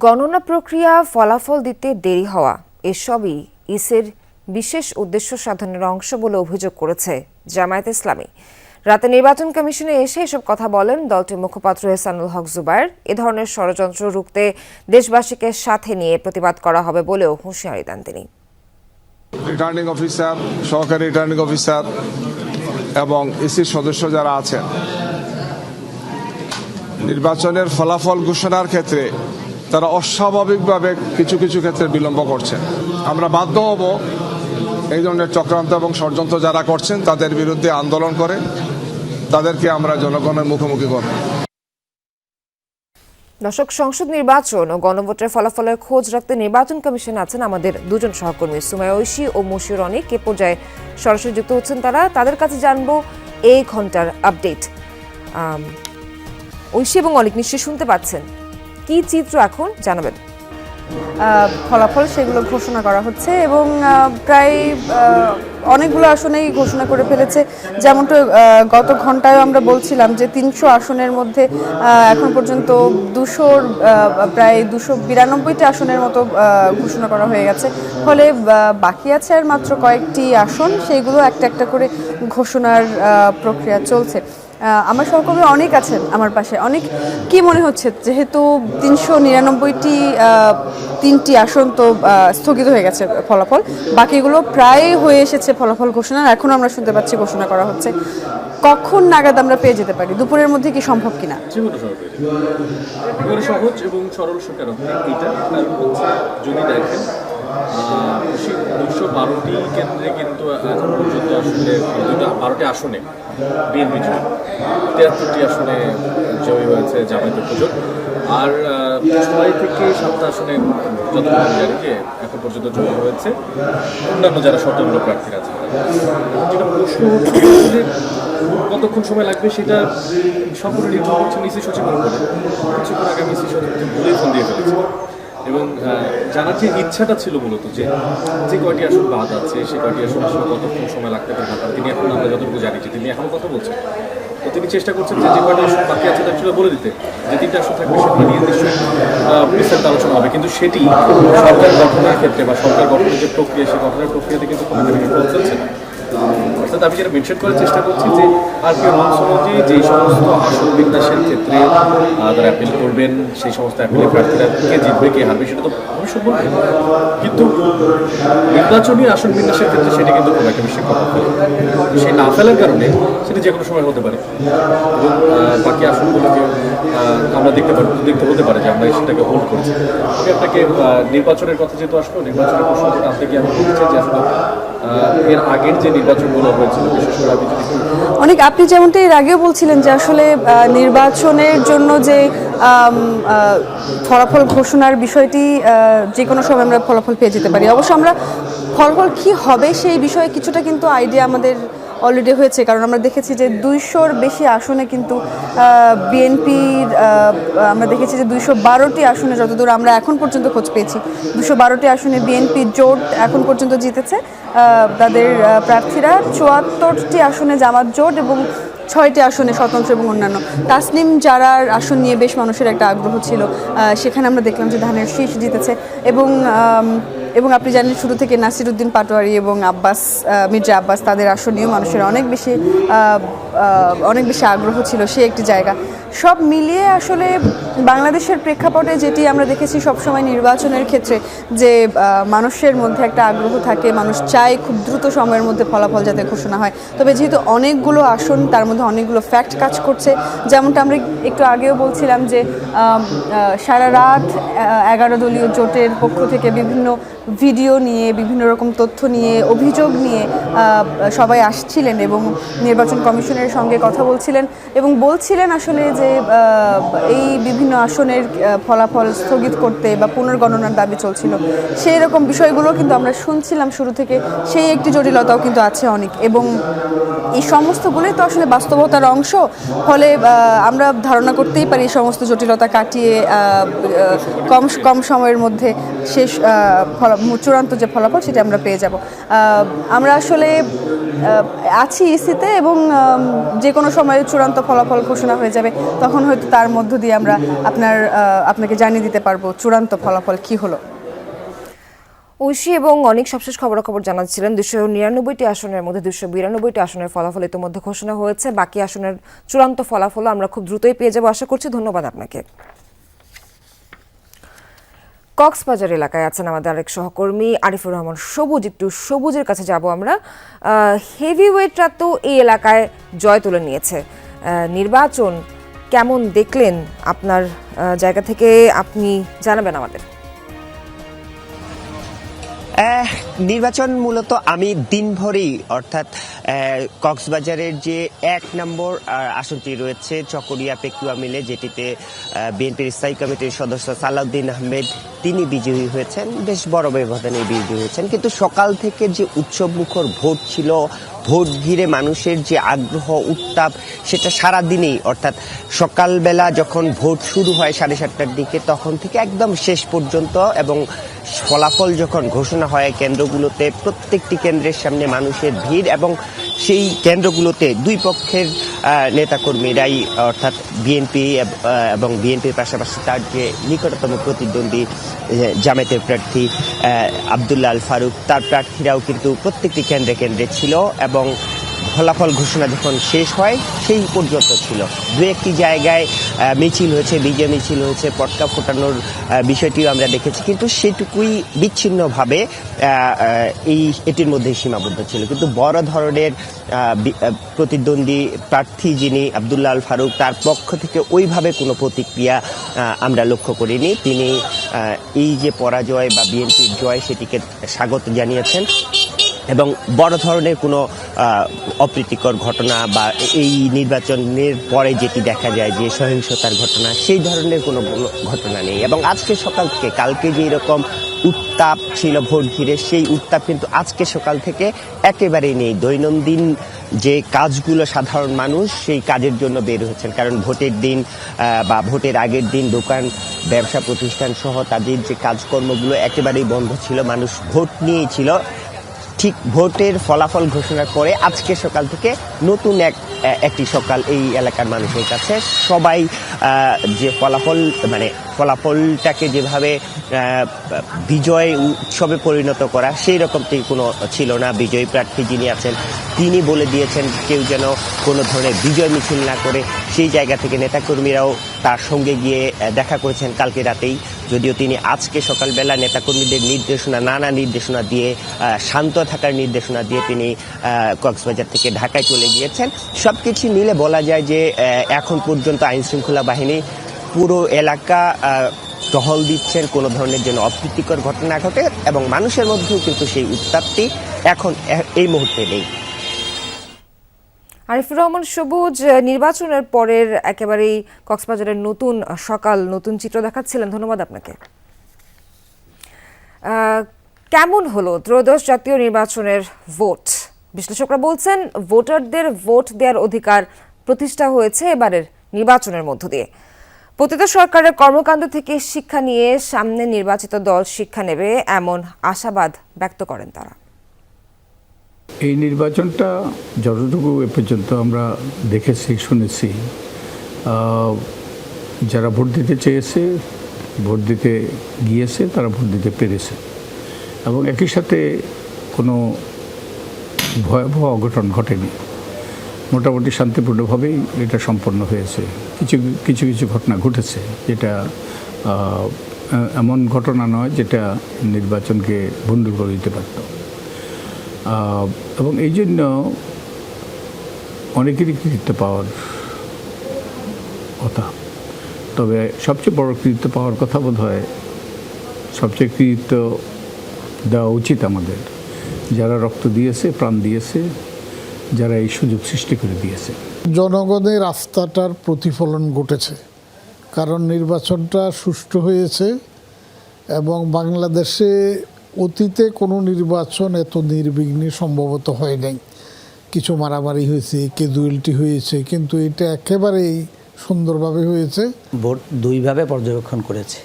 গণনা প্রক্রিয়া ফলাফল দিতে দেরি হওয়া এসবই ইসির বিশেষ উদ্দেশ্য সাধনের অংশ বলে অভিযোগ করেছে জামায়াতে ইসলামী। রাতে নির্বাচন কমিশনে এসে এসব কথা বলেন দলটির মুখপাত্র এহসানুল হক জুবায়ের। এ ধরনের ষড়যন্ত্র রুখতে দেশবাসীকে সাথে নিয়ে প্রতিবাদ করা হবে বলেও হুঁশিয়ারি দেন তিনি। রিটার্নিং অফিসার, সহকারী রিটার্নিং অফিসার এবং ইসির সদস্য যারা আছেন, নির্বাচনের ফলাফল ঘোষণার ক্ষেত্রে তারা অস্বাভাবিকভাবে কিছু কিছু ক্ষেত্রে বিলম্ব করছেন। আমরা বাধ্য হব এই ধরনের চক্রান্ত এবং ষড়যন্ত্র যারা করছেন তাদের বিরুদ্ধে আন্দোলন করে তাদেরকে আমরা জনগণের মুখোমুখি করব। দর্শক, সংসদ নির্বাচন ও গণভোটের ফলাফলের খোঁজ রাখতে নির্বাচন কমিশনে আছেন আমাদের 2 জন সহকর্মী, সুমাইয়া ঐশী ও মশিউর অনিক। এ পর্যায়ে সরাসরি যুক্ত হচ্ছেন তারা। তাদের কাছে জানবো এই ঘন্টার আপডেট। ঐশী এবং অনিক, নিশ্চয়ই শুনতে পাচ্ছেন, কি চিত্র এখন জানাবেন? ফলাফল সেগুলো ঘোষণা করা হচ্ছে এবং প্রায় অনেকগুলো আসনেই ঘোষণা করে ফেলেছে। যেমনটা গত ঘন্টায় আমরা বলছিলাম যে 300 আসনের মধ্যে এখন পর্যন্ত প্রায় 292টি আসনের মতো ঘোষণা করা হয়ে গেছে। ফলে বাকি আছে আর মাত্র কয়েকটি আসন, সেইগুলো একটা একটা করে ঘোষণার প্রক্রিয়া চলছে। আমার সহকর্মী অনেক আছেন আমার পাশে। অনেক, কি মনে হচ্ছে, যেহেতু 399টি আসন তো স্থগিত হয়ে গেছে ফলাফল, বাকিগুলো প্রায় হয়ে এসেছে ফলাফল ঘোষণা, এখন আমরা শুনতে পাচ্ছি ঘোষণা করা হচ্ছে। কখন নাগাদ আমরা পেয়ে যেতে পারি? দুপুরের মধ্যে কি সম্ভব কিনা? সহজ এবং সরল সরকার এটা যদি দেখেন 212টি কেন্দ্রে কিন্তু এখন পর্যন্ত আসলে 12টি আসনে বিএনপি জয়, 73টি আসনে জয়ী হয়েছে জামায়াত উপজোট, আর 6 থেকে 7টা আসনে যতটুকু এখন পর্যন্ত জয়ী হয়েছে অন্যান্য যারা স্বতন্ত্র প্রার্থীরা আছে। যেটা প্রশ্ন হচ্ছে কতক্ষণ সময় লাগবে সেটা সম্পূর্ণ নির্ভর করছে ইসি সচিবের উপরে। কিছুক্ষণ আগে ইসি সচিব বলেই ফোন দিয়ে ফেলেছে এবং জানার যে ইচ্ছাটা ছিল মূলত যে কয়টি আসন বাদ আছে সে কয়টি আসন আসলে কতক্ষণ সময় লাগতে পারে না, তিনি এখন আমরা যতটুকু জানি যে তিনি এখনও কথা বলছেন। তো তিনি চেষ্টা করছেন যে কয়টা আসন বাকি আছে তার ছিল বলে দিতে, যে 3টা আসন থাকবে সেগুলো নিয়ে নিশ্চয়ই বিস্তারিত আলোচনা হবে। কিন্তু সেটি সরকার গঠনের ক্ষেত্রে বা সরকার গঠনের যে প্রক্রিয়া, সেই গঠনের প্রক্রিয়াতে কিন্তু কোনো চলছে না। অর্থাৎ আমি যেটা মেনশন করার চেষ্টা করছি যে আরপি রুলস অনুযায়ী যেই সমস্ত আসন বিন্যাসের ক্ষেত্রে তারা অ্যাপিল করবেন, সেই সমস্ত অ্যাপিলে প্রার্থীরা কে জিতবে কে হারবে সেটা তো ভবিষ্যৎ বলবে, কিন্তু নির্বাচনী আসন বিন্যাসের ক্ষেত্রে সেটা কিন্তু খুব একটা বেশি প্রভাব ফেলে। সেই না ফেলার কারণে সেটা যে কোনো সময় হতে পারে এবং বাকি আসনগুলোকে আমরা দেখতে হতে পারে যে আমরা সেটাকে হোল্ড করছি। আমি আপনাকে নির্বাচনের কথা যেহেতু আসলো, নির্বাচনের প্রসঙ্গটা আপনাকে আমি বলতে চাই যে আসলে এর আগের যে নির্বাচনগুলো হয়েছিল, বিশেষ করে আমি যদি অনেক, আপনি যেমনটা এর আগেও বলছিলেন যে আসলে নির্বাচনের জন্য যে ফলাফল ঘোষণার বিষয়টি যে কোনো সময় আমরা ফলাফল পেয়ে যেতে পারি। অবশ্য আমরা ফলাফল কি হবে সেই বিষয়ে কিছুটা কিন্তু আইডিয়া আমাদের অলরেডি হয়েছে, কারণ আমরা দেখেছি যে 200-র বেশি আসনে কিন্তু বিএনপির আমরা দেখেছি যে 212টি আসনে, যতদূর আমরা এখন পর্যন্ত খোঁজ পেয়েছি, 212টি আসনে বিএনপি জোট এখন পর্যন্ত জিতেছে তাদের প্রার্থীরা। 74টি আসনে জামাত জোট এবং 6টি আসনে স্বতন্ত্র এবং অন্যান্য। তাসনিম জারার আসন নিয়ে বেশ মানুষের একটা আগ্রহ ছিল, সেখানে আমরা দেখলাম যে ধানের শীষ জিতেছে এবং আপনি জানেন শুরু থেকে নাসিরউদ্দিন পাটোয়ারি এবং মির্জা আব্বাস তাদের আসন নিয়েও মানুষের অনেক বেশি আগ্রহ ছিল, সে একটি জায়গা। সব মিলিয়ে আসলে বাংলাদেশের প্রেক্ষাপটে যেটি আমরা দেখেছি সবসময় নির্বাচনের ক্ষেত্রে যে মানুষের মধ্যে একটা আগ্রহ থাকে, মানুষ চায় খুব দ্রুত সময়ের মধ্যে ফলাফল যাতে ঘোষণা হয়। তবে যেহেতু অনেকগুলো আসন, তার মধ্যে অনেকগুলো ফ্যাক্ট কাজ করছে, যেমনটা আমরা একটু আগেও বলছিলাম যে সারা রাত 11 দলীয় জোটের পক্ষ থেকে বিভিন্ন ভিডিও নিয়ে, বিভিন্ন রকম তথ্য নিয়ে, অভিযোগ নিয়ে সবাই আসছিলেন এবং নির্বাচন কমিশনের সঙ্গে কথা বলছিলেন এবং বলছিলেন আসলে যে এই বিভিন্ন আসনের ফলাফল স্থগিত করতে বা পুনর্গণনার দাবি চলছিল। সেই রকম বিষয়গুলো কিন্তু আমরা শুনছিলাম শুরু থেকে, সেই একটি জটিলতাও কিন্তু আছে অনেক, এবং এই সমস্তগুলোই তো আসলে বাস্তবতার অংশ। ফলে আমরা ধারণা করতেই পারি এই সমস্ত জটিলতা কাটিয়ে কম সময়ের মধ্যে শেষ চূড়ান্ত যে ফলাফল সেটা আমরা পেয়ে যাব। আমরা আসলে আছি ইসিতে এবং যে কোনো সময় চূড়ান্ত ফলাফল ঘোষণা হয়ে যাবে, তখন হয়তো তার মধ্য দিয়ে আমরা আপনাকে জানিয়ে দিতে পারবো চূড়ান্ত ফলাফল কি হলো। ঐশী এবং অনেক সবশেষ খবরাখবর জানাচ্ছিলেন 299টি আসনের মধ্যে 292টি আসনের ফলাফল ইতিমধ্যে ঘোষণা হয়েছে। বাকি আসনের চূড়ান্ত ফলাফল আমরা খুব দ্রুতই পেয়ে যাব আশা করছি। ধন্যবাদ আপনাকে। কক্সবাজার এলাকায় আছেন আমাদের আরেক সহকর্মী আরিফুর রহমান সবুজ। একটু সবুজের কাছে যাব আমরা। হেভিওয়েটরা তো এই এলাকায় জয় তুলে নিয়েছে, নির্বাচন কেমন দেখলেন আপনার জায়গা থেকে আপনি জানাবেন আমাদের। নির্বাচন মূলত আমি দিনভরই অর্থাৎ কক্সবাজারের যে 1 নম্বর আসনটি রয়েছে চকরিয়া পেকুয়া মিলে, যেটিতে বিএনপির স্থায়ী কমিটির সদস্য সালাউদ্দিন আহমেদ তিনি বিজয়ী হয়েছেন, বেশ বড় ব্যবধানে বিজয়ী হয়েছেন। কিন্তু সকাল থেকে যে উৎসবমুখর ভোট ছিল, ভোট ঘিরে মানুষের যে আগ্রহ উত্তাপ, সেটা সারাদিনেই অর্থাৎ সকালবেলা যখন ভোট শুরু হয় 7:30টার দিকে, তখন থেকে একদম শেষ পর্যন্ত, এবং ফলাফল যখন ঘোষণা হয় কেন্দ্রগুলোতে, প্রত্যেকটি কেন্দ্রের সামনে মানুষের ভিড়, এবং সেই কেন্দ্রগুলোতে দুই পক্ষের নেতাকর্মীরাই অর্থাৎ বিএনপি এবং বিএনপির পাশাপাশি তার যে নিকটতম প্রতিদ্বন্দ্বী জামায়াতের প্রার্থী আব্দুল্লাহ আল ফারুক, তার প্রার্থীরাও কিন্তু প্রত্যেকটি কেন্দ্রে কেন্দ্রে ছিল এবং ফলাফল ঘোষণা যখন শেষ হয় সেই পর্যন্ত ছিল। দু একটি জায়গায় মিছিল হয়েছে, বিজয় মিছিল হয়েছে, পটকা ফোটানোর বিষয়টিও আমরা দেখেছি, কিন্তু সেটুকুই বিচ্ছিন্নভাবে এটির মধ্যে সীমাবদ্ধ ছিল। কিন্তু বড় ধরনের প্রতিদ্বন্দ্বী প্রার্থী যিনি আব্দুল্লাহ আল ফারুক, তার পক্ষ থেকে ওইভাবে কোনো প্রতিক্রিয়া আমরা লক্ষ্য করিনি। তিনি এই যে পরাজয় বা বিএনপির জয় সেটিকে স্বাগত জানিয়েছেন এবং বড় ধরনের কোনো অপ্রীতিকর ঘটনা বা এই নির্বাচনের পরে যেটি দেখা যায় যে সহিংসতার ঘটনা, সেই ধরনের কোনো ঘটনা নেই। এবং আজকে সকাল থেকে, কালকে যে এরকম উত্তাপ ছিল ভোট ঘিরে, সেই উত্তাপ কিন্তু আজকে সকাল থেকে একেবারেই নেই। দৈনন্দিন যে কাজগুলো সাধারণ মানুষ সেই কাজের জন্য বের হচ্ছেন, কারণ ভোটের দিন বা ভোটের আগের দিন দোকান, ব্যবসা প্রতিষ্ঠান সহ তাদের যে কাজকর্মগুলো একেবারেই বন্ধ ছিল, মানুষ ভোট নিয়েই ছিল। ঠিক ভোটের ফলাফল ঘোষণার পরে আজকে সকাল থেকে নতুন একটি সকাল এই এলাকার মানুষের কাছে। সবাই যে ফলাফল ফলাফলটাকে যেভাবে বিজয় উৎসবে পরিণত করা সেই রকমটি কোনো ছিল না। বিজয়ী প্রার্থী যিনি আছেন তিনি বলে দিয়েছেন কেউ যেন কোনো ধরনের বিজয় মিছিল না করে। সেই জায়গা থেকে নেতাকর্মীরাও তার সঙ্গে গিয়ে দেখা করেছেন কালকে রাতেই, যদিও তিনি আজকে সকালবেলা নেতাকর্মীদের নানা নির্দেশনা দিয়ে শান্ত থাকার নির্দেশনা দিয়ে তিনি কক্সবাজার থেকে ঢাকায় চলে গিয়েছেন। সবকিছু মিলে বলা যায় যে এখন পর্যন্ত আইনশৃঙ্খলা বাহিনী পুরো এলাকা টহল দিচ্ছেন, কোনো ধরনের যেন অপ্রীতিকর ঘটনা ঘটে, এবং মানুষের মধ্যেও কিন্তু সেই উত্তাপটি এখন এই মুহূর্তে নেই। আরিফুর রহমান সবুজ, নির্বাচনের পরের একেবারেই কক্সবাজারের নতুন সকাল, নতুন চিত্র দেখাচ্ছিলেন, ধন্যবাদ আপনাকে। কেমন হলো ত্রয়োদশ জাতীয় নির্বাচনের ভোট? বিশ্লেষকরা বলছেন ভোটারদের ভোট দেওয়ার অধিকার প্রতিষ্ঠা হয়েছে এবারের নির্বাচনের মধ্য দিয়ে। পতিত সরকারের কর্মকাণ্ড থেকে শিক্ষা নিয়ে সামনে নির্বাচিত দল শিক্ষা নেবে, এমন আশাবাদ ব্যক্ত করেন তারা। এই নির্বাচনটা যতটুকু এ পর্যন্ত আমরা দেখেছি শুনেছি, যারা ভোট দিতে চেয়েছে, ভোট দিতে গিয়েছে, তারা ভোট দিতে পেরেছে, এবং একই সাথে কোনো ভয়াবহ অঘটন ঘটেনি। মোটামুটি শান্তিপূর্ণভাবেই এটা সম্পন্ন হয়েছে। কিছু কিছু ঘটনা ঘটেছে যেটা এমন ঘটনা নয় যেটা নির্বাচনকে ভণ্ডুল করে দিতে পারত, এবং এই জন্য অনেকেরই কৃতিত্ব পাওয়ার কথা। তবে সবচেয়ে বড় কৃতিত্ব পাওয়ার কথা বোধ হয়, সবচেয়ে কৃতিত্ব দেওয়া উচিত আমাদের যারা রক্ত দিয়েছে, প্রাণ দিয়েছে, যারা এই সুযোগ সৃষ্টি করে দিয়েছে। জনগণের আস্থাটার প্রতিফলন ঘটেছে, কারণ নির্বাচনটা সুষ্ঠু হয়েছে এবং বাংলাদেশে অতীতে কোনো নির্বাচন এত নির্বিঘ্নে সম্ভবত হয় নাই। কিছু মারামারি হয়েছে, ক্যাজুয়ালিটি হয়েছে, কিন্তু এটা একেবারেই সুন্দরভাবে হয়েছে। ভোট দুইভাবে পর্যবেক্ষণ করেছে,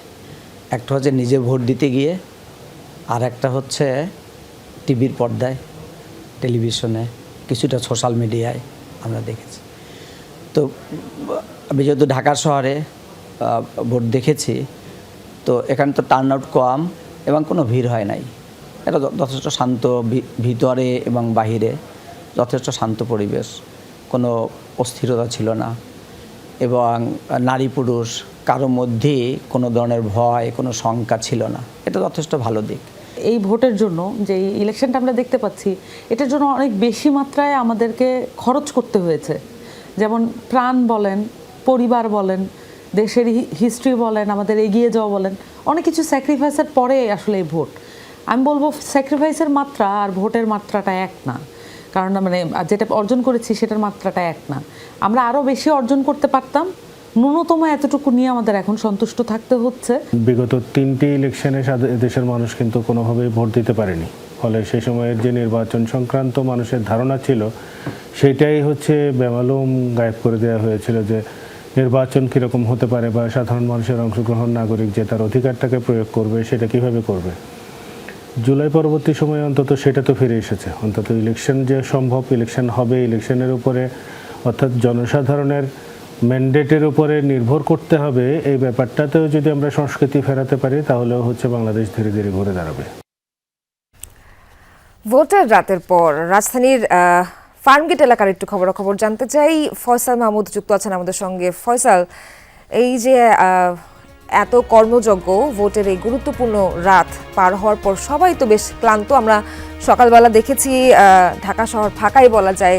একটা হচ্ছে নিজে ভোট দিতে গিয়ে, আর একটা হচ্ছে টিভির পর্দায়, টেলিভিশনে, কিছুটা সোশ্যাল মিডিয়ায় আমরা দেখেছি। তো আমি যেহেতু ঢাকা শহরে ভোট দেখেছি, তো এখানে তো টার্ন আউট কম এবং কোনো ভিড় হয় নাই। এটা যথেষ্ট শান্ত, ভিতরে এবং বাহিরে যথেষ্ট শান্ত পরিবেশ, কোনো অস্থিরতা ছিল না, এবং নারী পুরুষ কারো মধ্যেই কোনো ধরনের ভয়, কোনো শঙ্কা ছিল না। এটা যথেষ্ট ভালো দিক। এই ভোটের জন্য যে ইলেকশনটা আমরা দেখতে পাচ্ছি, এটার জন্য অনেক বেশি মাত্রায় আমাদেরকে খরচ করতে হয়েছে। যেমন প্রাণ বলেন, পরিবার বলেন, দেশের হিস্ট্রি বলেন, আমাদের এগিয়ে যাওয়া বলেন, অনেক কিছু স্যাক্রিফাইসের পরে আসলে এই ভোট। আমি বলবো স্যাক্রিফাইসের মাত্রা আর ভোটের মাত্রাটা এক না, কারণ মানে যেটা অর্জন করেছি সেটার মাত্রাটা এক না। আমরা আরও বেশি অর্জন করতে পারতাম, ন্যূনতম এতটুকু নিয়ে আমাদের এখন সন্তুষ্ট থাকতে হচ্ছে। বিগত 3টি ইলেকশনে দেশের মানুষ কিন্তু কোনোভাবেই ভোট দিতে পারেনি, ফলে সেই সময়ের যে নির্বাচন সংক্রান্ত মানুষের ধারণা ছিল সেটাই হচ্ছে বেমালুম গায়েব করে দেওয়া হয়েছিল, যে নির্বাচন কীরকম হতে পারে বা সাধারণ মানুষের অংশগ্রহণ, নাগরিক যে তার অধিকারটাকে প্রয়োগ করবে সেটা কিভাবে করবে। জুলাই পরবর্তী সময়ে অন্তত সেটা তো ফিরে এসেছে। অন্তত ইলেকশন যে সম্ভব, ইলেকশন হবে, ইলেকশনের উপরে অর্থাৎ জনসাধারণের ম্যান্ডেটের উপরে নির্ভর করতে হবে, এই ব্যাপারটাতেও যদি আমরা সংস্কৃতি ফেরাতে পারি তাহলেও হচ্ছে বাংলাদেশ ধীরে ধীরে ঘুরে দাঁড়াবে। ভোটের রাতের পর রাজধানীর ফার্মগেট এলাকার একটু খবরাখবর জানতে চাই। ফয়সাল মাহমুদ যুক্ত আছেন আমাদের সঙ্গে। ফয়সাল, এই যে এত কর্মযজ্ঞ, ভোটের এই গুরুত্বপূর্ণ রাত পার হওয়ার পর সবাই তো বেশ ক্লান্ত। আমরা সকালবেলা দেখেছি ঢাকা শহর ফাঁকাই বলা যায়,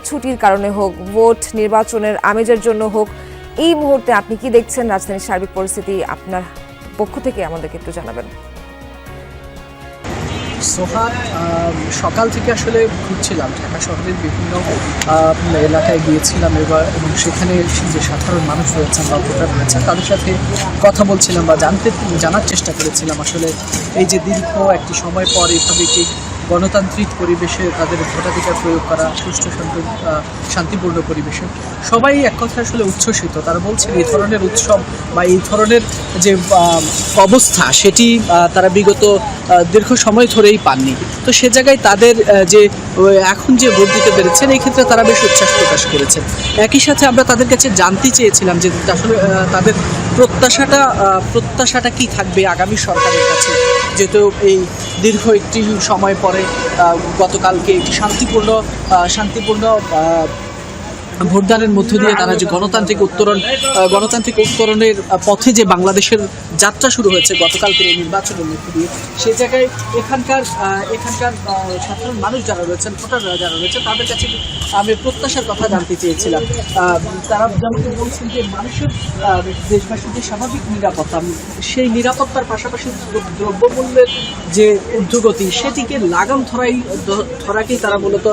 ছুটির কারণে হোক, ভোট নির্বাচনের আমেজের জন্য হোক। এই মুহূর্তে আপনি কি দেখছেন রাজধানীর সার্বিক পরিস্থিতি? আপনার পক্ষ থেকে আমাদেরকে একটু জানাবেন। সোহাগ, সকাল থেকে আসলে ঘুরছিলাম ঢাকা শহরের বিভিন্ন এলাকায় গিয়েছিলাম এবং সেখানে যে সাধারণ মানুষ রয়েছেন বা ভোটার রয়েছেন তাদের সাথে কথা বলছিলাম বা জানার চেষ্টা করেছিলাম আসলে এই যে দীর্ঘ একটি সময় পর এভাবে একটি গণতান্ত্রিক পরিবেশে তাদের ভোটাধিকার প্রয়োগ করা, সুষ্ঠু শান্তিপূর্ণ পরিবেশে সবাই এক কথা আসলে উচ্ছ্বসিত। তারা বলছেন এই ধরনের উৎসব বা এই ধরনের যে অবস্থা সেটি তারা বিগত দীর্ঘ সময় ধরেই পাননি। তো সে জায়গায় তাদের যে এখন যে ভোট দিতে পেরেছেন এই ক্ষেত্রে তারা বেশ উচ্ছ্বাস প্রকাশ করেছেন। একই সাথে আমরা তাদের কাছে জানতে চেয়েছিলাম যে আসলে তাদের প্রত্যাশাটা কি থাকবে আগামী সরকারের কাছে, যেহেতু এই দীর্ঘ একটি সময় পরে গতকালকে একটি শান্তিপূর্ণ ভোটদানের মধ্য দিয়ে তারা যে গণতান্ত্রিক উত্তরণের পথে যে বাংলাদেশের যাত্রা শুরু হয়েছে গতকালকের এই নির্বাচনের মধ্য দিয়ে, সেই জায়গায় এখানকার সাধারণ মানুষ যারা রয়েছেন, ভোটাররা যারা রয়েছেন, তাদের কাছে আমি প্রত্যাশার কথা জানতে চেয়েছিলাম। তারা যেমন বলছেন যে মানুষের দেশবাসীর যে স্বাভাবিক নিরাপত্তা, সেই নিরাপত্তার পাশাপাশি দ্রব্যমূল্যের যে ঊর্ধ্বগতি, সেটিকে লাগাম ধরাকেই তারা মূলত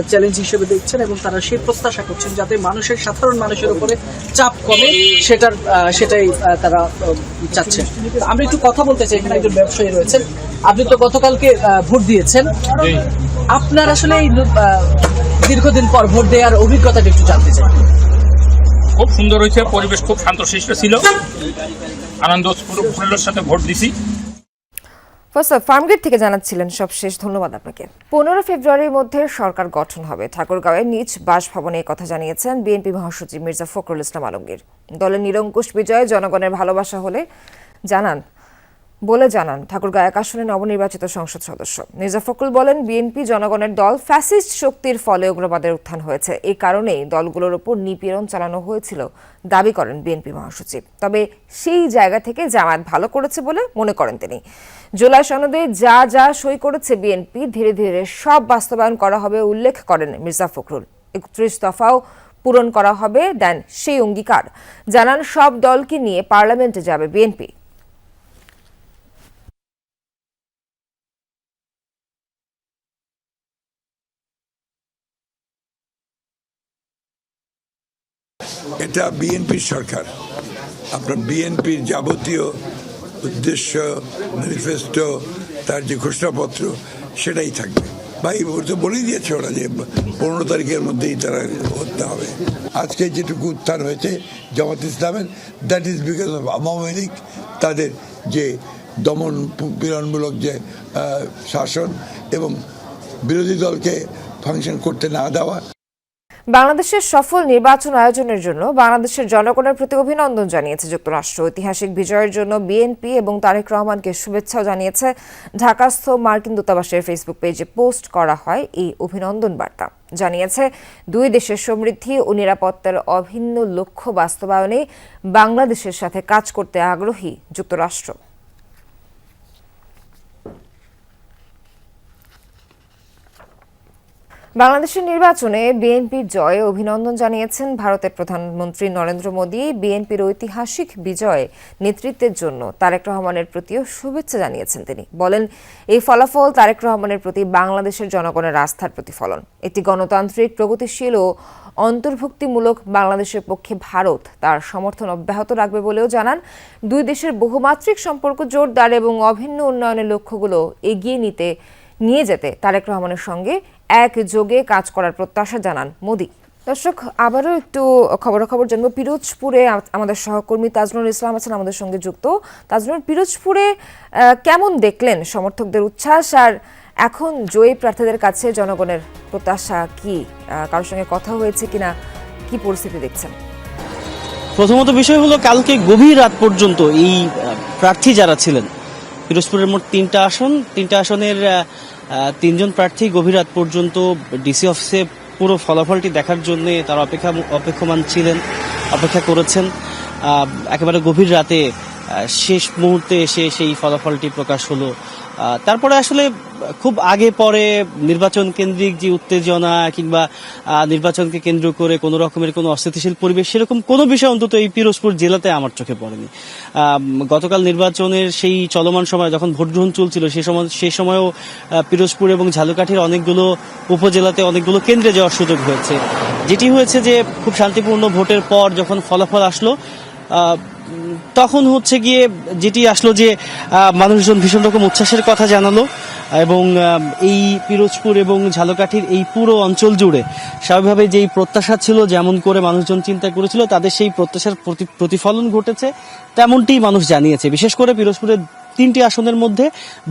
চ্যালেঞ্জ হিসেবে দেখছেন এবং তারা সেই প্রত্যাশা করছেন যাতে সাধারণ মানুষের উপরে চাপ কমে, সেটাই তারা চাচ্ছেন। আমরা একটু কথা বলতে চাই, এখানে একজন ব্যবসায়ী রয়েছেন। আপনি তো গতকালকে ভোট দিয়েছেন, আপনার আসলে এই দীর্ঘদিন পর ভোট দেওয়ার অভিজ্ঞতাটা একটু জানতে চাই। খুব সুন্দর হয়েছে, পরিবেশ খুব শান্তশিষ্ট ছিল, আনন্দ উল্লাসের সাথে ভোট দিছি। ফার্মগেট থেকে জানাচ্ছিলেন। সবশেষ ধন্যবাদ আপনাকে। 15 ফেব্রুয়ারির মধ্যে সরকার গঠন হবে, ঠাকুরগাঁওয়ে নিজ বাসভবনে কথা জানিয়েছেন বিএনপি মহাসচিব মির্জা ফখরুল ইসলাম আলমগীর। দলের নিরঙ্কুশ বিজয়ে জনগণের ভালোবাসা বলে জানান ঠাকুরগাঁও 1 আসনে নবনির্বাচিত সংসদ সদস্য। মির্জা ফখরুল বলেন, বিএনপি জনগণের দল, ফ্যাসিস্ট শক্তির ফলে উগ্রবাদের উত্থান হয়েছে, এই কারণেই দলগুলোর উপর নিপীড়ন চালানো হয়েছিল দাবি করেন বিএনপি মহাসচিব। তবে সেই জায়গা থেকে জামায়াত ভালো করেছে বলে মনে করেন তিনি। জুলাই সনদে যা যা সই করেছে বিএনপি, ধীরে ধীরে সব বাস্তবায়ন করা হবে উল্লেখ করেন মির্জা ফখরুল। 31 দফাও পূরণ করা হবে দেন সেই অঙ্গীকার। জানান, সব দলকে নিয়ে পার্লামেন্টে যাবে বিএনপি। এটা বিএনপির সরকার, আপনার বিএনপির যাবতীয় উদ্দেশ্য, ম্যানিফেস্টো, তার যে ঘোষণাপত্র, সেটাই থাকবে। বা এই মুহূর্তে বলেই দিয়েছে ওরা যে 15 তারিখের মধ্যেই তারা করতে হবে। আজকে যেটুকু উত্থান হয়েছে জামাত ইসলামের, that is because of Awami League, তাদের যে দমন পীড়নমূলক যে শাসন এবং বিরোধী দলকে ফাংশন করতে না দেওয়া। বাংলাদেশের সফল নির্বাচন আয়োজনের জন্য বাংলাদেশের জনগণের প্রতি অভিনন্দন জানিয়েছে যুক্তরাষ্ট্র। ঐতিহাসিক বিজয়ের জন্য বিএনপি এবং তারেক রহমানকে শুভেচ্ছাও জানিয়েছে। ঢাকাস্থ মার্কিন দূতাবাসের ফেসবুক পেজে পোস্ট করা হয় এই অভিনন্দন বার্তা। জানিয়েছে, দুই দেশের সমৃদ্ধি ও নিরাপত্তার অভিন্ন লক্ষ্য বাস্তবায়নে বাংলাদেশের সাথে কাজ করতে আগ্রহী যুক্তরাষ্ট্র। বাংলাদেশের নির্বাচনে বিএনপির জয়ে অভিনন্দন জানিয়েছেন ভারতের প্রধানমন্ত্রী নরেন্দ্র মোদী। বিএনপির ঐতিহাসিক বিজয়ে নেতৃত্বের জন্য তারেক রহমানের প্রতিও শুভেচ্ছা জানিয়েছেন তিনি। বলেন, এই ফলাফল তারেক রহমানের প্রতি বাংলাদেশের জনগণের আস্থার প্রতিফলন। একটি গণতান্ত্রিক, প্রগতিশীল ও অন্তর্ভুক্তিমূলক বাংলাদেশের পক্ষে ভারত তার সমর্থন অব্যাহত রাখবে বলেও জানান। দুই দেশের বহুমাত্রিক সম্পর্ক জোরদার এবং অভিন্ন উন্নয়নের লক্ষ্যগুলো এগিয়ে নিয়ে যেতে তারেক রহমানের সঙ্গে একযোগে কাজ করার প্রত্যাশা জানান মোদি। দর্শক, আবারও একটু খবর জানবো। পিরোজপুরে আমাদের সহকর্মী তাজনুল ইসলাম আছেন আমাদের সঙ্গে যুক্ত। তাজনুল, পিরোজপুরে কেমন দেখলেন সমর্থকদের উচ্ছ্বাস, আর এখন জয়ী প্রার্থীদের কাছে জনগণের প্রত্যাশা কি? কারোর সঙ্গে কথা হয়েছে কিনা, কি পরিস্থিতি দেখছেন? প্রথমত বিষয় হলো, কালকে গভীর রাত পর্যন্ত এই প্রার্থী যারা ছিলেন, পিরোজপুরের মোট 3টা আসনের 3জন প্রার্থী গভীর রাত পর্যন্ত ডিসি অফিসে পুরো ফলাফলটি দেখার জন্য তারা অপেক্ষা করেছেন। একেবারে গভীর রাতে শেষ মুহূর্তে এসে সেই ফলাফলটি প্রকাশ হলো। তারপরে আসলে খুব আগে পরে নির্বাচন কেন্দ্রিক যে উত্তেজনা কিংবা নির্বাচনকে কেন্দ্র করে কোনো রকমের কোনো অস্থিতিশীল পরিবেশ, সেরকম কোনো বিষয় অন্তত এই পিরোজপুর জেলাতে আমার চোখে পড়েনি। গতকাল নির্বাচনের সেই চলমান সময় যখন ভোট গ্রহণ চলছিল, সেই সময়ও পিরোজপুর এবং ঝালকাঠির অনেকগুলো উপজেলাতে অনেকগুলো কেন্দ্রে যাওয়ার সুযোগ হয়েছে। যেটি হয়েছে যে খুব শান্তিপূর্ণ ভোটের পর যখন ফলাফল আসলো, তখন যেটি আসলো যে মানুষজন ভীষণ রকম উচ্ছ্বাসের কথা জানালো এবং এই পিরোজপুর এবং ঝালকাঠির এই পুরো অঞ্চল জুড়ে স্বাভাবিকভাবে যেই প্রত্যাশা ছিল, যেমন করে মানুষজন চিন্তা করেছিল, তাদের সেই প্রত্যাশার প্রতিফলন ঘটেছে তেমনটি মানুষ জানিয়েছে। বিশেষ করে পিরোজপুরের 3টি আসনের মধ্যে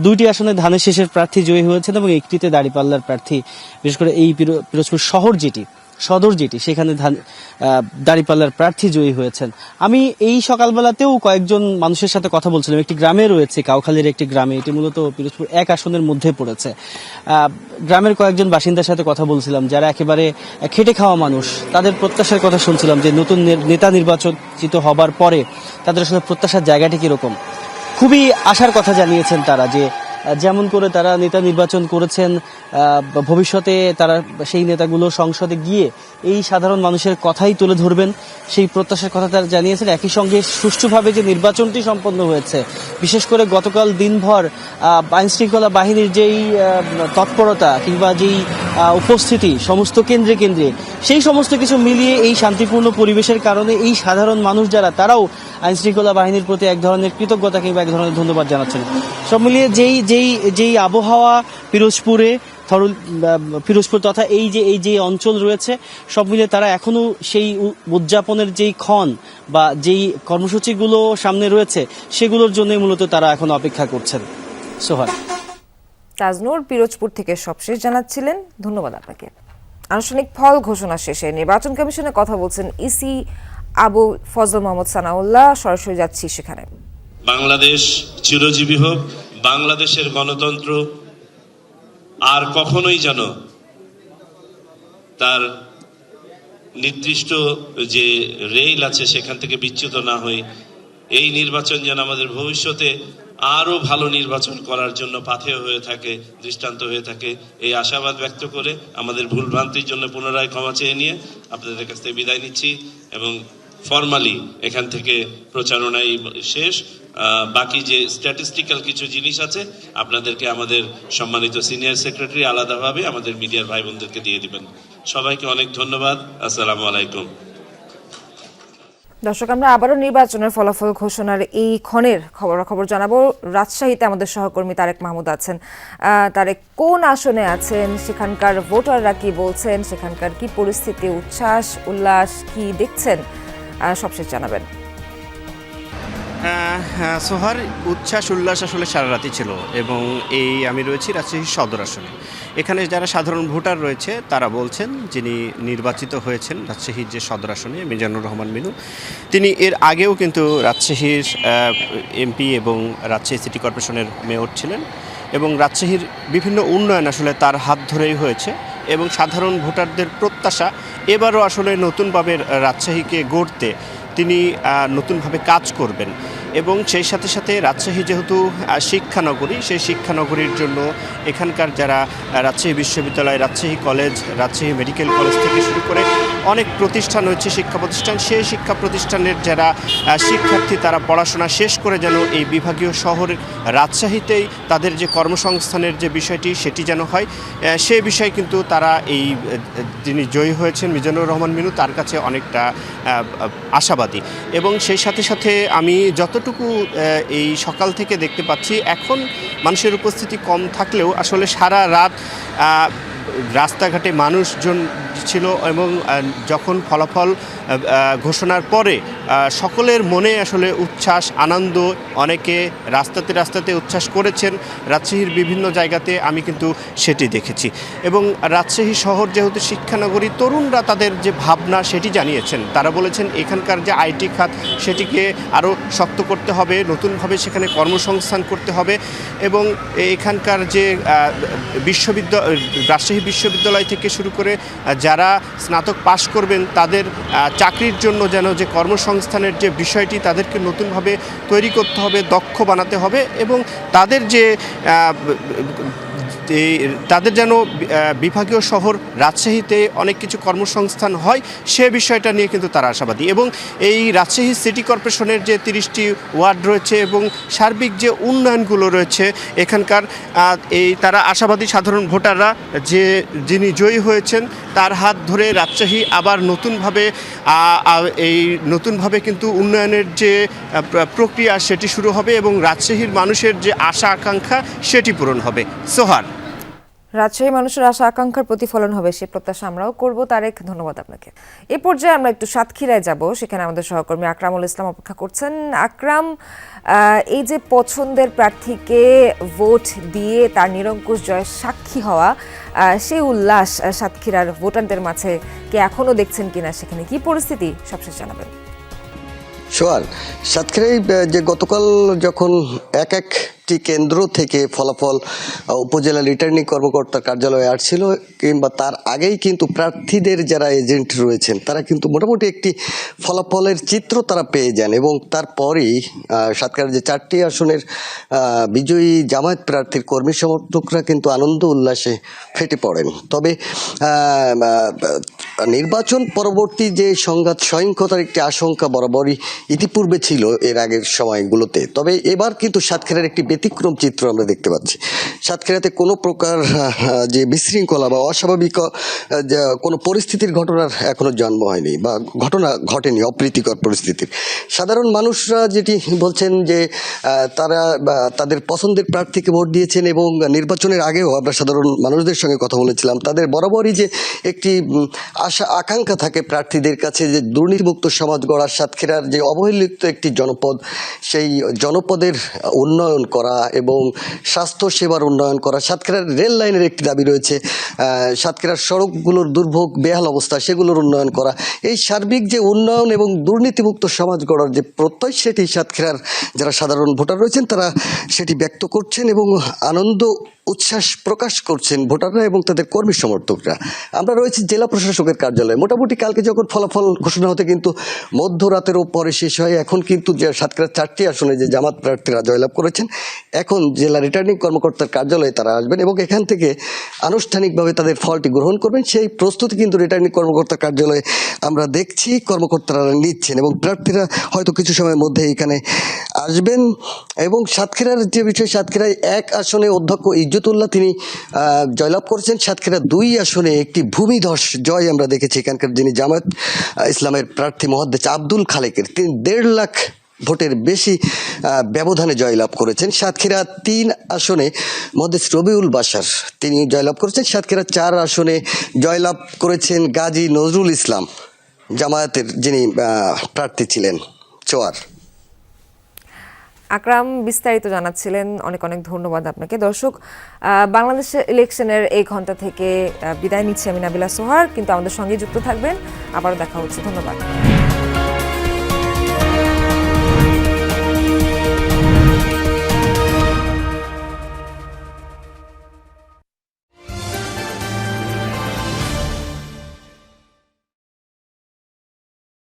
2টি আসনে ধানের শীষের প্রার্থী জয়ী হয়েছেন এবং 1টিতে দাঁড়িপাল্লার প্রার্থী, বিশেষ করে এই পিরোজপুর শহর যেটি সদর যেটি সেখানে দাঁড়িপাল্লার প্রার্থী জয়ী হয়েছেন। আমি এই সকালবেলাতেও কয়েকজন মানুষের সাথে কথা বলছিলাম। একটি গ্রামে রয়েছে, কাউখালীর একটি গ্রামে, এটি মূলত পিরোজপুর 1 আসনের মধ্যে পড়েছে। গ্রামের কয়েকজন বাসিন্দার সাথে কথা বলছিলাম যারা একেবারে খেটে খাওয়া মানুষ। তাদের প্রত্যাশার কথা শুনছিলাম যে নতুন নেতা নির্বাচিত হবার পরে তাদের আসলে প্রত্যাশার জায়গাটি কিরকম। খুবই আশার কথা জানিয়েছেন তারা যে যেমন করে তারা নেতা নির্বাচন করেছেন, ভবিষ্যতে তারা সেই নেতাগুলো সংসদে গিয়ে এই সাধারণ মানুষের কথাই তুলে ধরবেন, সেই প্রত্যাশার কথা তারা জানিয়েছেন। একই সঙ্গে সুষ্ঠুভাবে যে নির্বাচনটি সম্পন্ন হয়েছে, বিশেষ করে গতকাল দিনভর আইনশৃঙ্খলা বাহিনীর যেই তৎপরতা কিংবা যেই উপস্থিতি সমস্ত কেন্দ্রে কেন্দ্রে, সেই সমস্ত কিছু মিলিয়ে এই শান্তিপূর্ণ পরিবেশের কারণে এই সাধারণ মানুষ যারা, তারাও আইনশৃঙ্খলা বাহিনীর প্রতি এক ধরনের কৃতজ্ঞতা কিংবা এক ধরনের ধন্যবাদ জানাচ্ছেন। সব মিলিয়ে যেই আবহাওয়া পিরোজপুর তথা এই যে অঞ্চল রয়েছে, সব মিলিয়ে তারা এখনো সেই উদযাপনের যেই ক্ষণ বা যেই কর্মসূচিগুলো সামনে রয়েছে সেগুলোর জন্য মূলত তারা এখন অপেক্ষা করছেন। সোহান, তাজনুর পিরোজপুর থেকে সবশেষ জানাচ্ছিলেন, ধন্যবাদ আপনাকে। আনুষ্ঠানিক ফল ঘোষণা শেষে নির্বাচন কমিশনে কথা বলছেন ইসি আবু ফজল মোহাম্মদ সানাউল্লাহ। সরাসরি যাচ্ছি সেখানে। বাংলাদেশ চিরজীবী হোক, বাংলাদেশের গণতন্ত্র আর কখনোই যেন তার নির্দিষ্ট যে রেইল আছে সেখান থেকে বিচ্যুত না হই। এই নির্বাচন যেন আমাদের ভবিষ্যতে আরো ভালো নির্বাচন করার জন্য পাথেয় হয়ে থাকে, দৃষ্টান্ত হয়ে থাকে, এই আশাবাদ ব্যক্ত করে আমাদের ভুলভ্রান্তির জন্য পুনরায় ক্ষমা চেয়ে নিয়ে আপনাদের কাছ থেকে বিদায় নিচ্ছি এবং ফর্মালি এখান থেকে প্রচারণাই শেষ। বাকি যে স্ট্যাটিস্টিক্যাল কিছু জিনিস আছে আপনাদেরকে আমাদের সম্মানিত সিনিয়র সেক্রেটারি আলাদাভাবে আমাদের মিডিয়ার ভাই বোনদেরকে দিয়ে দিবেন। সবাইকে অনেক ধন্যবাদ। আসসালামু আলাইকুম। দর্শক, আমরা আবারও নির্বাচনের ফলাফল ঘোষণার এই ক্ষণের খবরাখবর জানাবো। রাজশাহীতে আমাদের সহকর্মী তারেক মাহমুদ আছেন। তারেক, কোন আসনে আছেন, সেখানকার ভোটাররা কি বলছেন, সেখানকার কি পরিস্থিতি, উচ্ছ্বাস উল্লাস কি দেখছেন, সবশেষ জানাবেন। সোহার, উচ্ছ্বাস উল্লাস আসলে সারা রাতই ছিল এবং আমি রয়েছি রাজশাহী সদর আসনে। এখানে যারা সাধারণ ভোটার রয়েছে তারা বলছেন, যিনি নির্বাচিত হয়েছেন রাজশাহীর যে সদর আসনে মিজানুর রহমান মিনু, তিনি এর আগেও কিন্তু রাজশাহীর এমপি এবং রাজশাহী সিটি কর্পোরেশনের মেয়র ছিলেন এবং রাজশাহীর বিভিন্ন উন্নয়ন আসলে তার হাত ধরেই হয়েছে এবং সাধারণ ভোটারদের প্রত্যাশা এবারও আসলে নতুনভাবে রাজশাহীকে গড়তে তিনি নতুনভাবে কাজ করবেন এবং সেই সাথে সাথে রাজশাহী যেহেতু শিক্ষানগরী, সেই শিক্ষানগরীর জন্য এখানকার যারা রাজশাহী বিশ্ববিদ্যালয়, Rajshahi college, Rajshahi medical college থেকে শুরু করে অনেক প্রতিষ্ঠান হচ্ছে শিক্ষা প্রতিষ্ঠান, সেই শিক্ষা প্রতিষ্ঠানের যারা শিক্ষার্থী তারা পড়াশোনা শেষ করে যেন এই বিভাগীয় শহর রাজশাহীতেই তাদের যে কর্মসংস্থানের যে বিষয়টি সেটি যেন হয়, সে বিষয়ে কিন্তু তারা যিনি জয়ী হয়েছেন মিজানুর রহমান মিনু, তার কাছে অনেকটা আশাবাদী। এবং সেই সাথে সাথে আমি যতটুকু এই সকাল থেকে দেখতে পাচ্ছি, এখন মানুষের উপস্থিতি কম থাকলেও আসলে সারা রাত রাস্তাঘাটে মানুষজন ছিল এবং যখন ফলাফল ঘোষণার পরে সকলের মনে আসলে উচ্ছ্বাস, আনন্দ, অনেকে রাস্তাতে উচ্ছ্বাস করেছেন রাজশাহীর বিভিন্ন জায়গাতে, আমি কিন্তু সেটি দেখেছি। এবং রাজশাহী শহর যেহেতু শিক্ষানগরী, তরুণরা তাদের যে ভাবনা সেটি জানিয়েছেন। তারা বলেছেন এখানকার যে আইটি খাত সেটিকে আরও শক্ত করতে হবে, নতুনভাবে সেখানে কর্মসংস্থান করতে হবে এবং এখানকার যে রাজশাহী বিশ্ববিদ্যালয় থেকে শুরু করে যারা স্নাতক পাশ করবেন তাদের চাকরির জন্য যেন যে কর্মসংস্থানের যে বিষয়টি তাদেরকে নতুনভাবে তৈরি করতে হবে, দক্ষ বানাতে হবে এবং তাদের যেন বিভাগীয় শহর রাজশাহীতে অনেক কিছু কর্মসংস্থান হয়, সে বিষয়টা নিয়ে কিন্তু তারা আশাবাদী। এবং এই রাজশাহী সিটি কর্পোরেশনের যে 30টি ওয়ার্ড রয়েছে এবং সার্বিক যে উন্নয়নগুলো রয়েছে এখানকার, তারা আশাবাদী সাধারণ ভোটাররা যে যিনি জয়ী হয়েছেন তার হাত ধরে রাজশাহী আবার নতুনভাবে কিন্তু উন্নয়নের যে প্রক্রিয়া সেটি শুরু হবে এবং রাজশাহীর মানুষের যে আশা আকাঙ্ক্ষা সেটি পূরণ হবে। সোহার। রাজশাহী মানুষের আশা আকাঙ্ক্ষার প্রতিফলন হবে সে প্রত্যাশা আমরাও করব। তারেক, ধন্যবাদ আপনাকে। এ পর্যায়ে আমরা একটু সাতক্ষীরায় যাব, সেখানে আমাদের সহকর্মী আকরামুল ইসলাম অপেক্ষা করছেন। আকরাম, এই যে পছন্দের প্রার্থীকে ভোট দিয়ে তার নিরঙ্কুশ জয়ের সাক্ষী হওয়া, সেই উল্লাস সাতক্ষীরার ভোটারদের মাঝে কে এখনো দেখছেন কিনা, সেখানে কি পরিস্থিতি সবশেষ জানাবেন। সোয়ার, সাতক্ষীরায় যে গতকাল যখন একটি কেন্দ্র থেকে ফলাফল উপজেলা রিটার্নিং কর্মকর্তার কার্যালয়ে আসছিল, কিংবা তার আগেই কিন্তু প্রার্থীদের যারা এজেন্ট রয়েছেন তারা কিন্তু মোটামুটি একটি ফলাফলের চিত্র তারা পেয়ে যান, এবং তারপরেই সাতক্ষীরার যে 4টি আসনের বিজয়ী জামায়াত প্রার্থীর কর্মী সমর্থকরা কিন্তু আনন্দ উল্লাসে ফেটে পড়েন। তবে নির্বাচন পরবর্তী যে সংঘাত সহিংসতার একটি আশঙ্কা বরাবরই ইতিপূর্বে ছিল এর আগের সময়গুলোতে, তবে এবার কিন্তু সাতক্ষীরার একটি ব্যতিক্রম চিত্র আমরা দেখতে পাচ্ছি। সাতক্ষীরাতে কোনো প্রকার যে বিশৃঙ্খলা বা অস্বাভাবিক কোনো পরিস্থিতির ঘটনার এখনো জন্ম হয়নি বা ঘটনা ঘটেনি, অপ্রীতিকর পরিস্থিতির। সাধারণ মানুষরা যেটি বলছেন যে তারা তাদের পছন্দের প্রার্থীকে ভোট দিয়েছেন, এবং নির্বাচনের আগেও আমরা সাধারণ মানুষদের সঙ্গে কথা বলেছিলাম, তাদের বরাবরই যে একটি আশা আকাঙ্ক্ষা থাকে প্রার্থীদের কাছে যে দুর্নীতিমুক্ত সমাজ গড়া, সাতক্ষীরার যে অবহেলিত একটি জনপদ, সেই জনপদের উন্নয়ন করা এবং স্বাস্থ্য সেবার উন্নয়ন করা। সাতক্ষীরার রেল লাইনের একটি দাবি রয়েছে, সাতক্ষীরার সড়কগুলোর দুর্ভোগ বেহাল অবস্থা, সেগুলোর উন্নয়ন করা। এই সার্বিক যে উন্নয়ন এবং দুর্নীতিমুক্ত সমাজ গড়ার যে প্রত্যয়, সেটি সাতক্ষীরার যারা সাধারণ ভোটার রয়েছেন তারা সেটি ব্যক্ত করছেন এবং আনন্দ উচ্ছ্বাস প্রকাশ করছেন ভোটাররা এবং তাদের কর্মী সমর্থকরা। আমরা রয়েছি জেলা প্রশাসকের কার্যালয়ে। মোটামুটি কালকে যখন ফলাফল ঘোষণা হতে কিন্তু মধ্যরাতেরও পরে শেষ হয়, এখন কিন্তু যে সাতক্ষীরার 4টি আসনে যে জামাত প্রার্থীরা জয়লাভ করেছেন, এখন জেলা রিটার্নিং কর্মকর্তার কার্যালয়ে তারা আসবেন এবং এখান থেকে আনুষ্ঠানিকভাবে তাদের ফলটি গ্রহণ করবেন। সেই প্রস্তুতি কিন্তু রিটার্নিং কর্মকর্তার কার্যালয়ে আমরা দেখছি কর্মকর্তারা নিচ্ছেন, এবং প্রার্থীরা হয়তো কিছু সময়ের মধ্যে এখানে আসবেন। এবং সাতক্ষীরার যে বিষয়, সাতক্ষীরায় 1 আসনে অধ্যক্ষ ইজ্জতুল্লাহ তিনি জয়লাভ করেছেন। সাতক্ষীরা 2 আসনে একটি ভূমিধস জয় আমরা দেখেছি এখানকার যিনি জামায়াত ইসলামের প্রার্থী মহাদ্দেশ আব্দুল খালেকের, তিনি 1.5 লাখ ভোটের বেশি ব্যবধানে জয়লাভ করেছেন। সাতক্ষীরা 3 আসনে মহাদ্দেশ রবিউল বাশার তিনি জয়লাভ করেছেন। সাতক্ষীরা 4 আসনে জয়লাভ করেছেন গাজী নজরুল ইসলাম, জামায়াতের যিনি প্রার্থী ছিলেন। চোয়ার, আকরাম বিস্তারিত জানাচ্ছিলেন, অনেক অনেক ধন্যবাদ আপনাকে। দর্শক, বাংলাদেশ ইলেকশনের এই ঘন্টা থেকে বিদায় নিচ্ছি আমি নাবিলা সোহার, কিন্তু আমাদের সঙ্গে যুক্ত থাকবেন, আবারও দেখা হচ্ছে। ধন্যবাদ।